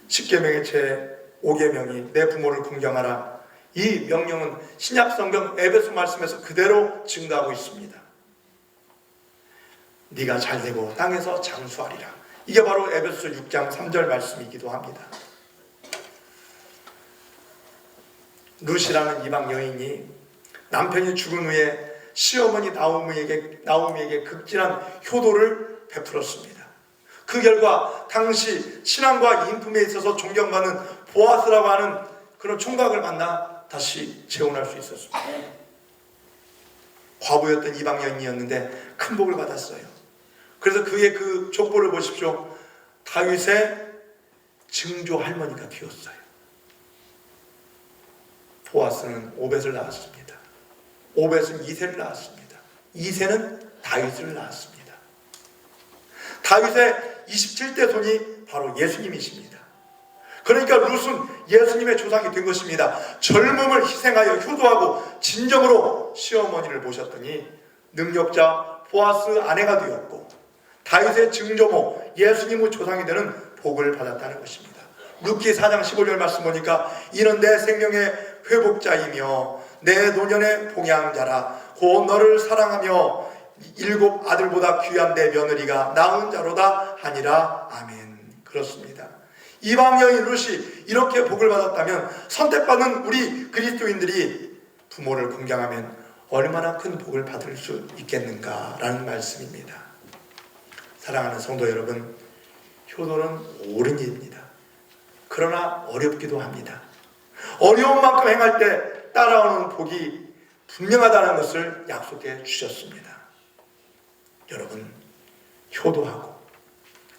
10계명의 제 5계명이 내 부모를 공경하라. 이 명령은 신약 성경 에베소 말씀에서 그대로 증거하고 있습니다. 네가 잘되고 땅에서 장수하리라. 이게 바로 에베소 6장 3절 말씀이기도 합니다. 룻이라는 이방 여인이 남편이 죽은 후에 시어머니 나오미에게 극진한 효도를 베풀었습니다. 그 결과 당시 신앙과 인품에 있어서 존경받는 보아스라고 하는 그런 총각을 만나 다시 재혼할 수 있었습니다. 과부였던 이방 여인이었는데 큰 복을 받았어요. 그래서 그의 그 족보를 보십시오. 다윗의 증조 할머니가 되었어요. 보아스는 오벳을 낳았습니다. 오벳은 이새를 낳았습니다. 이새는 다윗을 낳았습니다. 다윗의 27대 손이 바로 예수님이십니다. 그러니까 룻은 예수님의 조상이 된 것입니다. 젊음을 희생하여 효도하고 진정으로 시어머니를 모셨더니 능력자 보아스 아내가 되었고 다윗의 증조모 예수님의 조상이 되는 복을 받았다는 것입니다. 룻기 4장 15절 말씀 보니까 이는 내 생명의 회복자이며 내 노년의 봉양자라. 곧 너를 사랑하며 7 아들보다 귀한 내 며느리가 낳은 자로다 하니라. 아멘. 그렇습니다. 이방 여인 룻이 이렇게 복을 받았다면 선택받은 우리 그리스도인들이 부모를 공경하면 얼마나 큰 복을 받을 수 있겠는가라는 말씀입니다. 사랑하는 성도 여러분, 효도는 옳은 일입니다. 그러나 어렵기도 합니다. 어려운 만큼 행할 때 따라오는 복이 분명하다는 것을 약속해 주셨습니다. 여러분, 효도하고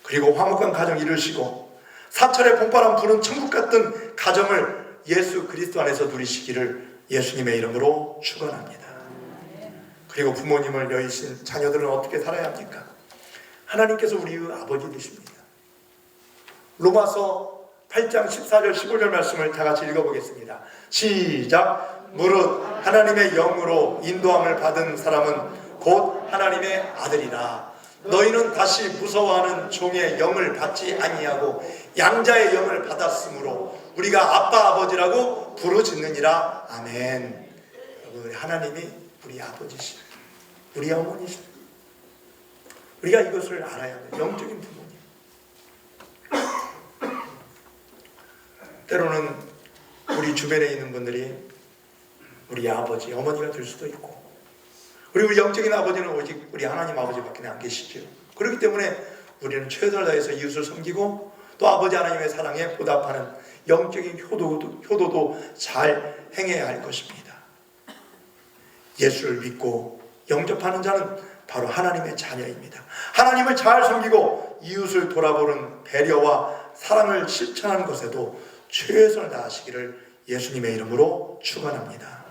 그리고 화목한 가정 이루시고 사철의 봄바람 부는 천국 같은 가정을 예수 그리스도 안에서 누리시기를 예수님의 이름으로 축원합니다. 그리고 부모님을 여의신 자녀들은 어떻게 살아야 합니까? 하나님께서 우리의 아버지 되십니다. 로마서 8장 14절 15절 말씀을 다 같이 읽어보겠습니다. 시작. 무릇 하나님의 영으로 인도함을 받은 사람은 곧 하나님의 아들이라. 너희는 다시 무서워하는 종의 영을 받지 아니하고 양자의 영을 받았으므로 우리가 아빠 아버지라고 부르짖느니라. 아멘. 여러분, 하나님이 우리 아버지시다. 우리 어머니시다. 우리가 이것을 알아야 합니다. 영적인 부모님. 때로는 우리 주변에 있는 분들이 우리 아버지, 어머니가 될 수도 있고 우리 영적인 아버지는 오직 우리 하나님 아버지밖에 안 계시죠. 그렇기 때문에 우리는 최선을 다해서 이웃을 섬기고 또 아버지 하나님의 사랑에 보답하는 영적인 효도도 잘 행해야 할 것입니다. 예수를 믿고 영접하는 자는 바로 하나님의 자녀입니다. 하나님을 잘 섬기고 이웃을 돌아보는 배려와 사랑을 실천하는 것에도 최선을 다하시기를 예수님의 이름으로 축원합니다.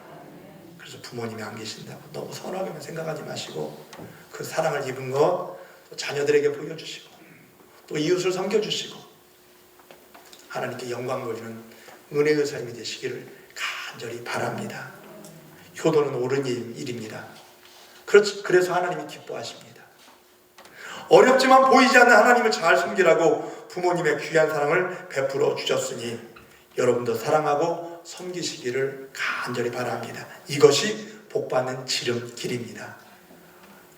그래서 부모님이 안 계신다고 너무 서운하게만 생각하지 마시고 그 사랑을 입은 것 또 자녀들에게 보여주시고 또 이웃을 섬겨주시고 하나님께 영광 돌리는 은혜의 삶이 되시기를 간절히 바랍니다. 효도는 옳은 일입니다. 그래서 하나님이 기뻐하십니다. 어렵지만 보이지 않는 하나님을 잘 섬기라고 부모님의 귀한 사랑을 베풀어 주셨으니 여러분도 사랑하고 섬기시기를 간절히 바랍니다. 이것이 복받는 지름길입니다.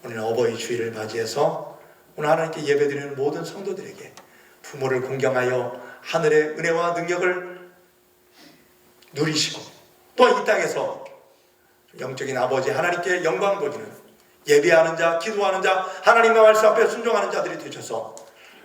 오늘 어버이 주일을 맞이해서 오늘 하나님께 예배드리는 모든 성도들에게 부모를 공경하여 하늘의 은혜와 능력을 누리시고 또 이 땅에서 영적인 아버지 하나님께 영광 돌리는 예배하는 자, 기도하는 자, 하나님의 말씀 앞에 순종하는 자들이 되셔서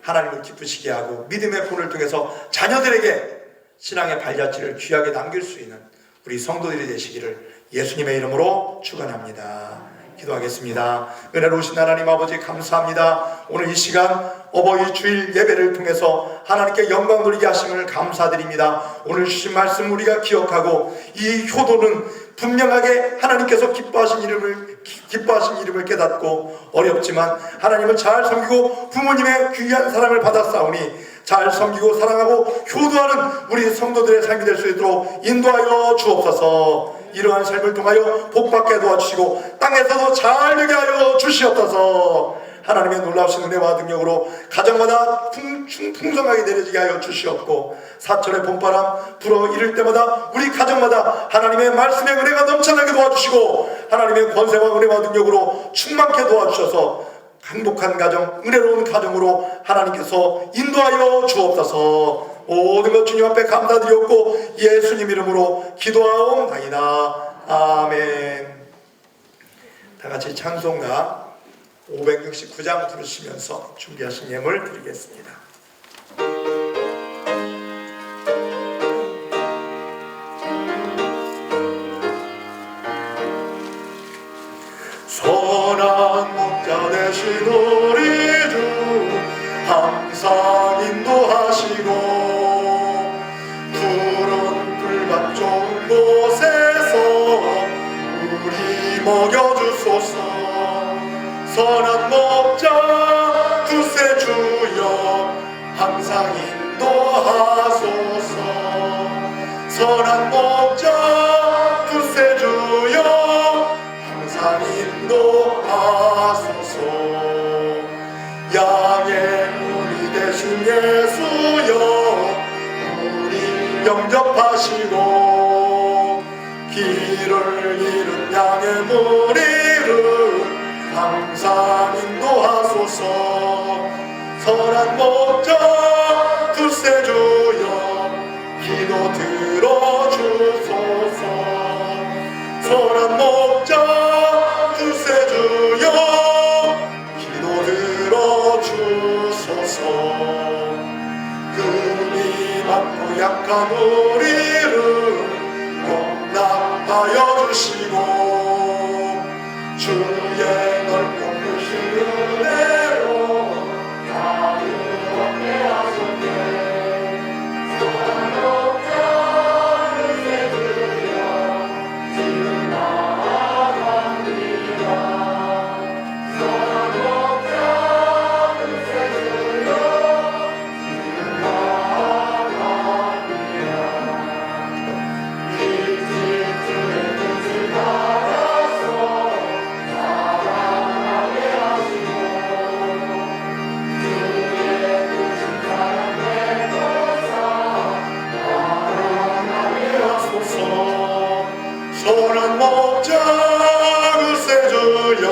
하나님을 기쁘시게 하고 믿음의 본을 통해서 자녀들에게 신앙의 발자취를 귀하게 남길 수 있는 우리 성도들이 되시기를 예수님의 이름으로 축원합니다. 기도하겠습니다. 은혜로우신 하나님 아버지 감사합니다. 오늘 이 시간 어버이 주일 예배를 통해서 하나님께 영광 돌리게 하심을 감사드립니다. 오늘 주신 말씀 우리가 기억하고 이 효도는 분명하게 하나님께서 기뻐하신 이름을 깨닫고 어렵지만 하나님을 잘 섬기고 부모님의 귀한 사랑을 받았사오니 잘 섬기고 사랑하고 효도하는 우리 성도들의 삶이 될 수 있도록 인도하여 주옵소서. 이러한 삶을 통하여 복받게 도와주시고 땅에서도 잘 되게 하여 주시옵소서. 하나님의 놀라우신 은혜와 능력으로 가정마다 풍성하게 내려지게 하여 주시옵고 사철의 봄바람 불어 이를 때마다 우리 가정마다 하나님의 말씀의 은혜가 넘쳐나게 도와주시고 하나님의 권세와 은혜와 능력으로 충만케 도와주셔서 행복한 가정, 은혜로운 가정으로 하나님께서 인도하여 주옵소서. 모든 것 주님 앞에 감사드리옵고 예수님 이름으로 기도하옵나이다. 아멘. 다 같이 찬송가 569장 부르시면서 준비하신 예물 드리겠습니다. 선한 목자 되신 우리 주 항상 인도하시고 푸른 풀밭 좋은 곳에서 우리 먹여주소서. 선한 목자 구세주여 항상 인도하소서. 선한 목자 구세주여 항상 인도하소서. 양의 무리 되신 예수여 우리 영접하시고 길을 잃은 양의 무리를 항상 인도하소서. 선한 목자 구세주여 기도 들어주소서. 선한 목자 구세주여 기도 들어주소서. 금이 많고 약한 우리를 용납하여 주시고 주의 넓고 크신 은혜로 자유롭게 하소서. 선한 목자 구세주여 지금 나아갑니다. 선한 목자 구세주여 지금 나아갑니다. 일찍 주의 뜻을 따라서 사랑하게 하시고 주의 뜻을 사랑해 보사 나아가게 하소서. 선한 목자 구세주여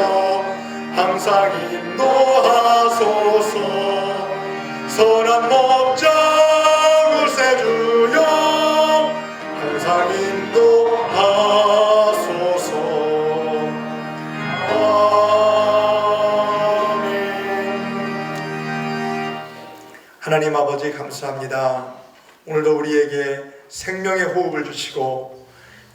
항상 인도하소서. 선한 목자 구세주여 항상 인도하소서. 아멘. 하나님 아버지 감사합니다. 오늘도 우리에게 생명의 호흡을 주시고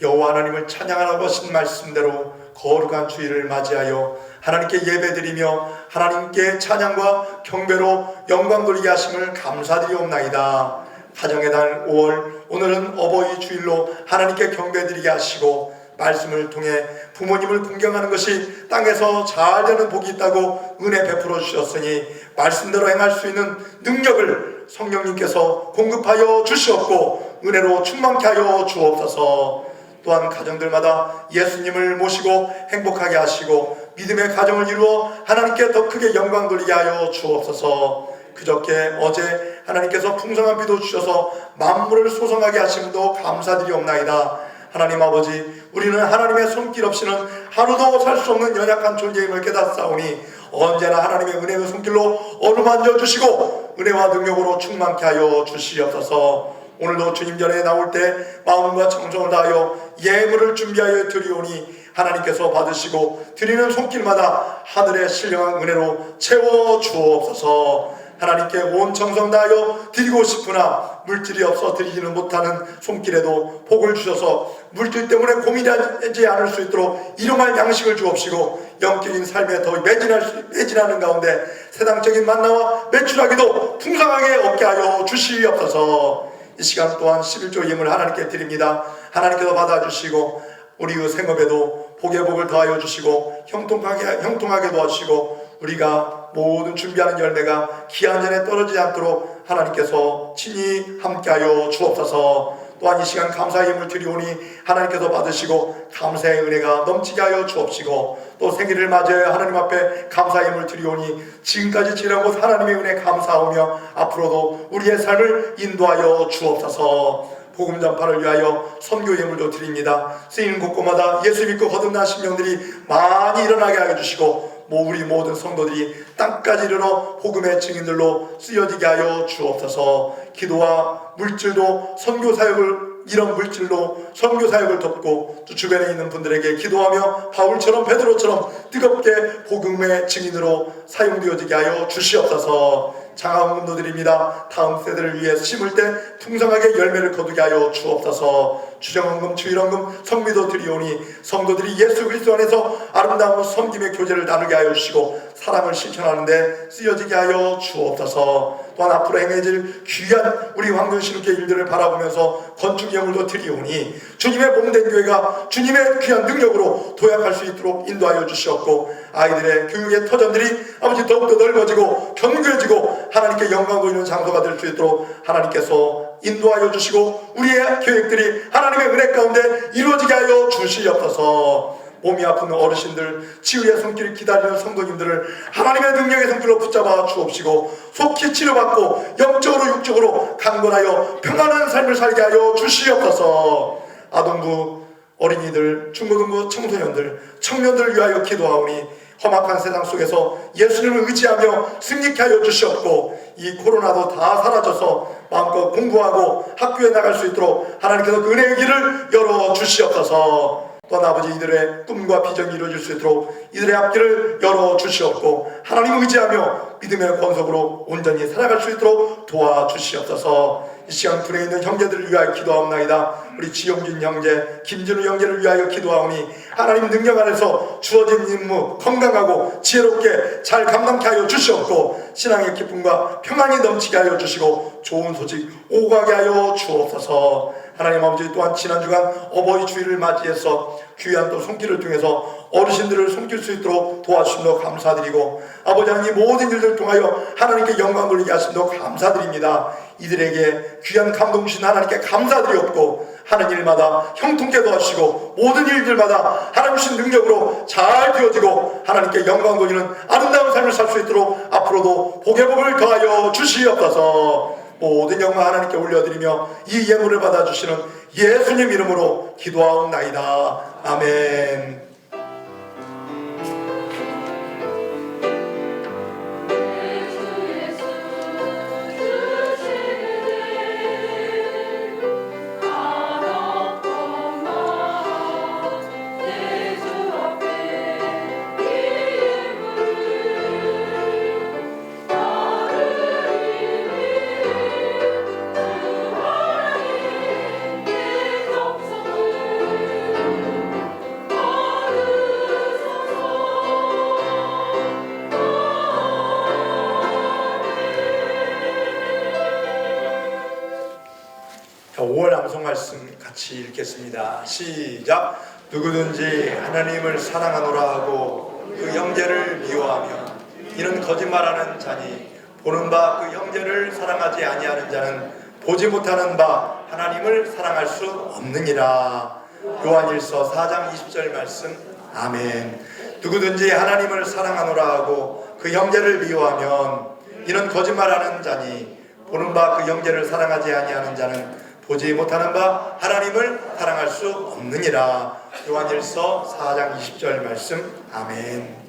여호와 하나님을 찬양하라고 하신 말씀대로 거룩한 주일을 맞이하여 하나님께 예배드리며 하나님께 찬양과 경배로 영광 돌리게 하심을 감사드리옵나이다. 가정의 달 5월 오늘은 어버이 주일로 하나님께 경배드리게 하시고 말씀을 통해 부모님을 공경하는 것이 땅에서 잘 되는 복이 있다고 은혜 베풀어 주셨으니 말씀대로 행할 수 있는 능력을 성령님께서 공급하여 주시옵고 은혜로 충만케 하여 주옵소서. 또한 가정들마다 예수님을 모시고 행복하게 하시고 믿음의 가정을 이루어 하나님께 더 크게 영광 돌리게 하여 주옵소서. 그저께 어제 하나님께서 풍성한 비도 주셔서 만물을 소성하게 하심도 감사드리옵나이다. 하나님 아버지, 우리는 하나님의 손길 없이는 하루도 살 수 없는 연약한 존재임을 깨닫사오니 언제나 하나님의 은혜의 손길로 어루만져 주시고 은혜와 능력으로 충만케 하여 주시옵소서. 오늘도 주님 전에 나올 때 마음과 정성을 다하여 예물을 준비하여 드리오니 하나님께서 받으시고 드리는 손길마다 하늘의 신령한 은혜로 채워 주옵소서. 하나님께 온 정성 다하여 드리고 싶으나 물질이 없어 드리지는 못하는 손길에도 복을 주셔서 물질 때문에 고민하지 않을 수 있도록 일용할 양식을 주옵시고 영적인 삶에 더 매진하는 가운데 세상적인 만나와 매출하기도 풍성하게 얻게 하여 주시옵소서. 이 시간 또한 11조 예물 하나님께 드립니다. 하나님께서 받아주시고 우리 그 생업에도 복의 복을 더하여 주시고 형통하게 도와주시고 우리가 모든 준비하는 열매가 기한 전에 떨어지지 않도록 하나님께서 친히 함께하여 주옵소서. 또한 이 시간 감사의 예물 드리오니 하나님께서 받으시고 감사의 은혜가 넘치게 하여 주옵시고 또 생일을 맞이하여 하나님 앞에 감사의 예물 드리오니 지금까지 지난 곳 하나님의 은혜 감사하며 앞으로도 우리의 삶을 인도하여 주옵소서. 복음 전파를 위하여 선교 예물도 드립니다. 쓰이는 곳곳마다 예수 믿고 거듭난 심령들이 많이 일어나게 하여 주시고 우리 모든 성도들이 땅까지 이르러 복음의 증인들로 쓰여지게 하여 주옵소서. 기도와 물질도 선교 사역을 이런 물질로 선교 사역을 돕고 또 주변에 있는 분들에게 기도하며 바울처럼 베드로처럼 뜨겁게 복음의 증인으로 사용되어지게 하여 주시옵소서. 장화금도 드립니다. 다음 세대를 위해 심을 때 풍성하게 열매를 거두게 하여 주옵소서. 주정헌금, 주일헌금, 성미도 드리오니 성도들이 예수 그리스도 안에서 아름다운 섬김의 교제를 나누게 하여 주시고 사랑을 실천하는 데 쓰여지게 하여 주옵소서. 또한 앞으로 행해질 귀한 우리 황금신학교 일들을 바라보면서 건축 예물도 드리오니 주님의 몸된 교회가 주님의 귀한 능력으로 도약할 수 있도록 인도하여 주시옵고 아이들의 교육의 터전들이 아버지 더욱더 넓어지고 견고해지고 하나님께 영광 보이는 장소가 될 수 있도록 하나님께서 인도하여 주시고 우리의 계획들이 하나님의 은혜 가운데 이루어지게 하여 주시옵소서. 몸이 아픈 어르신들, 치유의 손길을 기다리는 성도님들을 하나님의 능력의 손길로 붙잡아 주옵시고 속히 치료받고 영적으로 육적으로 강건하여 평안한 삶을 살게 하여 주시옵소서. 아동부, 어린이들, 중고등부 청소년들, 청년들을 위하여 기도하오니 험악한 세상 속에서 예수님을 의지하며 승리케 하여 주시옵고 이 코로나도 다 사라져서 마음껏 공부하고 학교에 나갈 수 있도록 하나님께서 그 은혜의 길을 열어 주시옵소서. 또한 아버지 이들의 꿈과 비전이 이루어질 수 있도록 이들의 앞길을 열어 주시옵고 하나님을 의지하며 믿음의 권속으로 온전히 살아갈 수 있도록 도와주시옵소서. 이 시간 불에 있는 형제들을 위하여 기도하옵나이다. 우리 지용진 형제, 김진우 형제를 위하여 기도하오니 하나님 능력 안에서 주어진 임무 건강하고 지혜롭게 잘 감당케 하여 주시옵고 신앙의 기쁨과 평안이 넘치게 하여 주시고 좋은 소식 오가게 하여 주옵소서. 하나님 아버지 또한 지난 주간 어버이 주일을 맞이해서 귀한 또 손길을 통해서 어르신들을 섬길 수 있도록 도와주심도 감사드리고 아버지 하나님 모든 일들을 통하여 하나님께 영광 돌리게 하심도 감사드립니다. 이들에게 귀한 감동 주신 하나님께 감사드리옵고 하는 일마다 형통케 도와주시고 모든 일들마다 하나님 주신 능력으로 잘 되어지고 하나님께 영광 돌리는 아름다운 삶을 살 수 있도록 앞으로도 복의 복을 더하여 주시옵소서. 모든 영광 하나님께 올려드리며 이 예물을 받아주시는 예수님 이름으로 기도하옵나이다. 아멘. 자, 5월 암송 말씀 같이 읽겠습니다. 시작. 누구든지 하나님을 사랑하노라 하고 그 형제를 미워하면 이는 거짓말하는 자니 보는 바 그 형제를 사랑하지 아니하는 자는 보지 못하는 바 하나님을 사랑할 수 없느니라. 요한일서 4장 20절 말씀. 아멘. 누구든지 하나님을 사랑하노라 하고 그 형제를 미워하면 이는 거짓말하는 자니 보는 바 그 형제를 사랑하지 아니하는 자는 보지 못하는 바 하나님을 사랑할 수 없느니라. 요한일서 4장 20절 말씀. 아멘.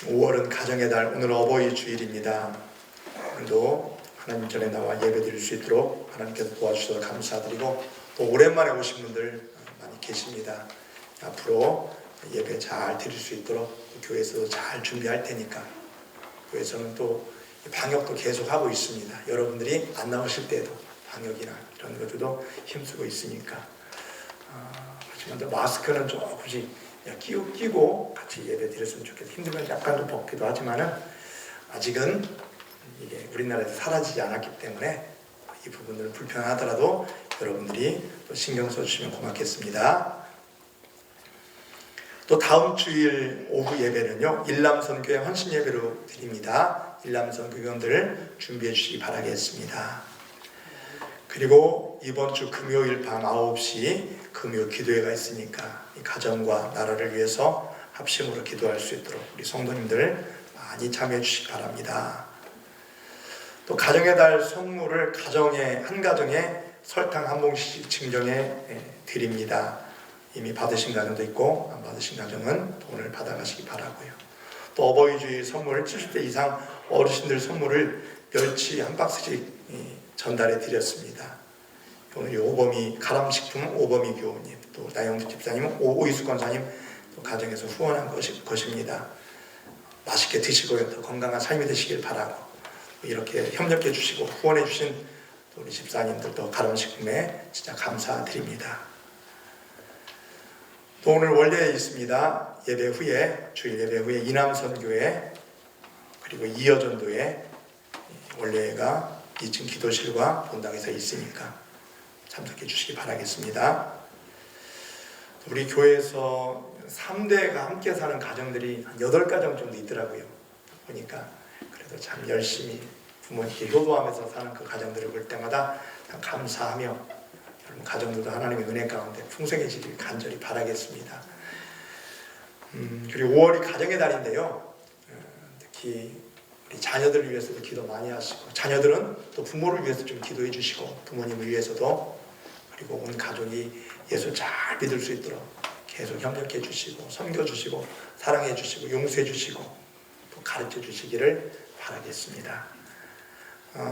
5월은 가정의 달, 오늘 어버이 주일입니다. 오늘도 하나님 전에 나와 예배 드릴 수 있도록 하나님께서 도와주셔서 감사드리고 또 오랜만에 오신 분들 많이 계십니다. 앞으로 예배 잘 드릴 수 있도록 교회에서도 잘 준비할 테니까, 교회에서는 또 방역도 계속 하고 있습니다. 여러분들이 안 나오실 때도 방역이나 이런 것들도 힘쓰고 있으니까, 하지만 또 마스크는 조금씩 끼고 같이 예배 드렸으면 좋겠어요. 힘들면 약간 좀 벗기도 하지만은 아직은 이게 우리나라에서 사라지지 않았기 때문에 이 부분들 불편하더라도 여러분들이 또 신경 써주시면 고맙겠습니다. 또 다음 주일 오후 예배는요, 일람선교회 헌신 예배로 드립니다. 일람선교 회원들 준비해 주시기 바라겠습니다. 그리고 이번 주 금요일 밤 9시 금요 기도회가 있으니까 이 가정과 나라를 위해서 합심으로 기도할 수 있도록 우리 성도님들 많이 참여해 주시기 바랍니다. 또 가정의 달 선물을 한 가정에 설탕 한 봉씩 증정해 드립니다. 이미 받으신 가정도 있고 안 받으신 가정은 돈을 받아가시기 바라고요. 또 어버이주일 선물 70대 이상 어르신들 선물을 멸치 한 박스씩 전달해 드렸습니다. 오늘 오범이 가람식품 오범이 교우님, 또 나영주 집사님, 오이수 권사님 또 가정에서 후원한 것입니다. 맛있게 드시고요, 더 건강한 삶이 되시길 바라고, 이렇게 협력해 주시고 후원해 주신 우리 집사님들도 가람식품에 진짜 감사드립니다. 또 오늘 원래에 있습니다. 예배 후에, 주일 예배 후에 이남선교회 그리고 이여전도에 원래가 2층 기도실과 본당에서 있으니까 참석해 주시기 바라겠습니다. 우리 교회에서 3대가 함께 사는 가정들이 한 8가정 정도 있더라고요. 보니까 그래도 참 열심히 부모님께 효도하면서 사는 그 가정들을 볼 때마다 참 감사하며, 여러분 가정들도 하나님의 은혜 가운데 풍성해지길 간절히 바라겠습니다. 그리고 5월이 가정의 달인데요, 특히 우리 자녀들을 위해서도 기도 많이 하시고, 자녀들은 또 부모를 위해서 좀 기도해 주시고, 부모님을 위해서도, 그리고 온 가족이 예수 잘 믿을 수 있도록 계속 협력해 주시고 섬겨 주시고 사랑해 주시고 용서해 주시고 또 가르쳐 주시기를 바라겠습니다.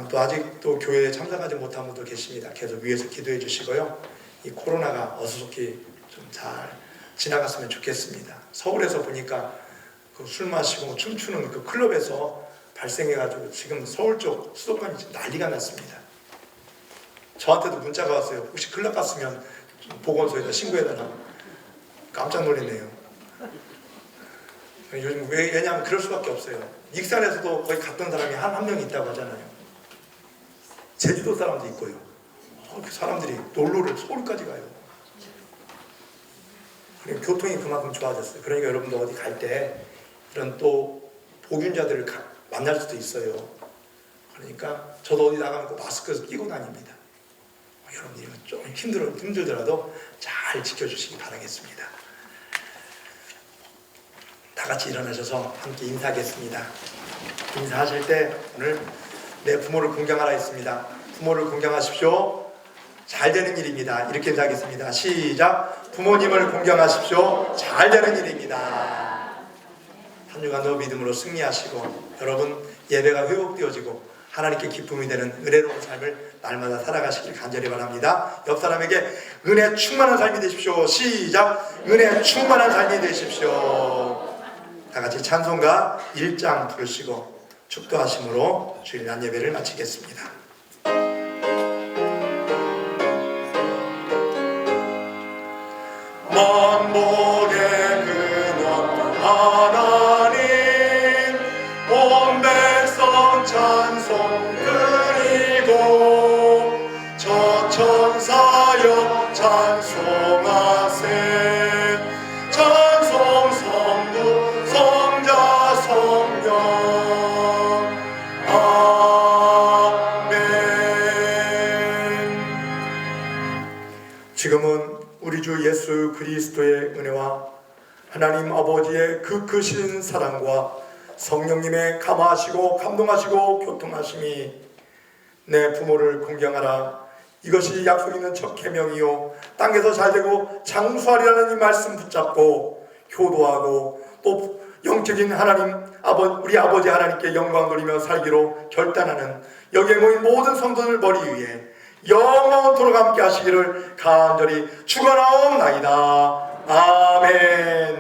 또 아직도 교회에 참석하지 못한 분도 계십니다. 계속 위에서 기도해 주시고요. 이 코로나가 어수속히 좀 잘 지나갔으면 좋겠습니다. 서울에서 보니까 그 술 마시고 춤추는 그 클럽에서 발생해가지고 지금 서울 쪽 수도권이 지금 난리가 났습니다. 저한테도 문자가 왔어요. 혹시 클럽 갔으면 보건소에다 신고해달라고. 깜짝 놀랐네요. 요즘 왜냐하면 그럴 수밖에 없어요. 익산에서도 거의 갔던 사람이 한 명이 있다고 하잖아요. 제주도 사람도 있고요. 그 사람들이 놀러를 서울까지 가요. 교통이 그만큼 좋아졌어요. 그러니까 여러분도 어디 갈 때 이런 또 보균자들을 만날 수도 있어요. 그러니까 저도 어디 나가면 꼭 마스크 끼고 다닙니다. 여러분이 좀 힘들더라도 잘 지켜주시기 바라겠습니다. 다 같이 일어나셔서 함께 인사하겠습니다. 인사하실 때 오늘 내 부모를 공경하라 했습니다. 부모를 공경하십시오. 잘 되는 일입니다. 이렇게 인사하겠습니다. 시작. 부모님을 공경하십시오. 잘 되는 일입니다. 한 주간도 믿음으로 승리하시고 여러분 예배가 회복되어지고 하나님께 기쁨이 되는 은혜로운 삶을 날마다 살아가시길 간절히 바랍니다. 옆 사람에게 은혜 충만한 삶이 되십시오. 시작. 은혜 충만한 삶이 되십시오. 다 같이 찬송가 1장 부르시고 축도하심으로 주일 낮 예배를 마치겠습니다. 만복의 근원 하나님 온 백성 찬송 드리고 저천사여 찬송하세 찬송 성부 성자 성령 아멘. 지금은 우리 주 예수 그리스도의 은혜와 하나님 아버지의 그 크신 사랑과 성령님의 감화하시고 감동하시고 교통하심이 내 부모를 공경하라 이것이 약속 있는 첫 계명이요 땅에서 잘되고 장수하리라는 이 말씀 붙잡고 효도하고 또 영적인 하나님 우리 아버지 하나님께 영광 돌리며 살기로 결단하는 여기에 모인 모든 성도들 머리 위에 영원토록 함께 하시기를 간절히 축원하옵나이다. 아멘.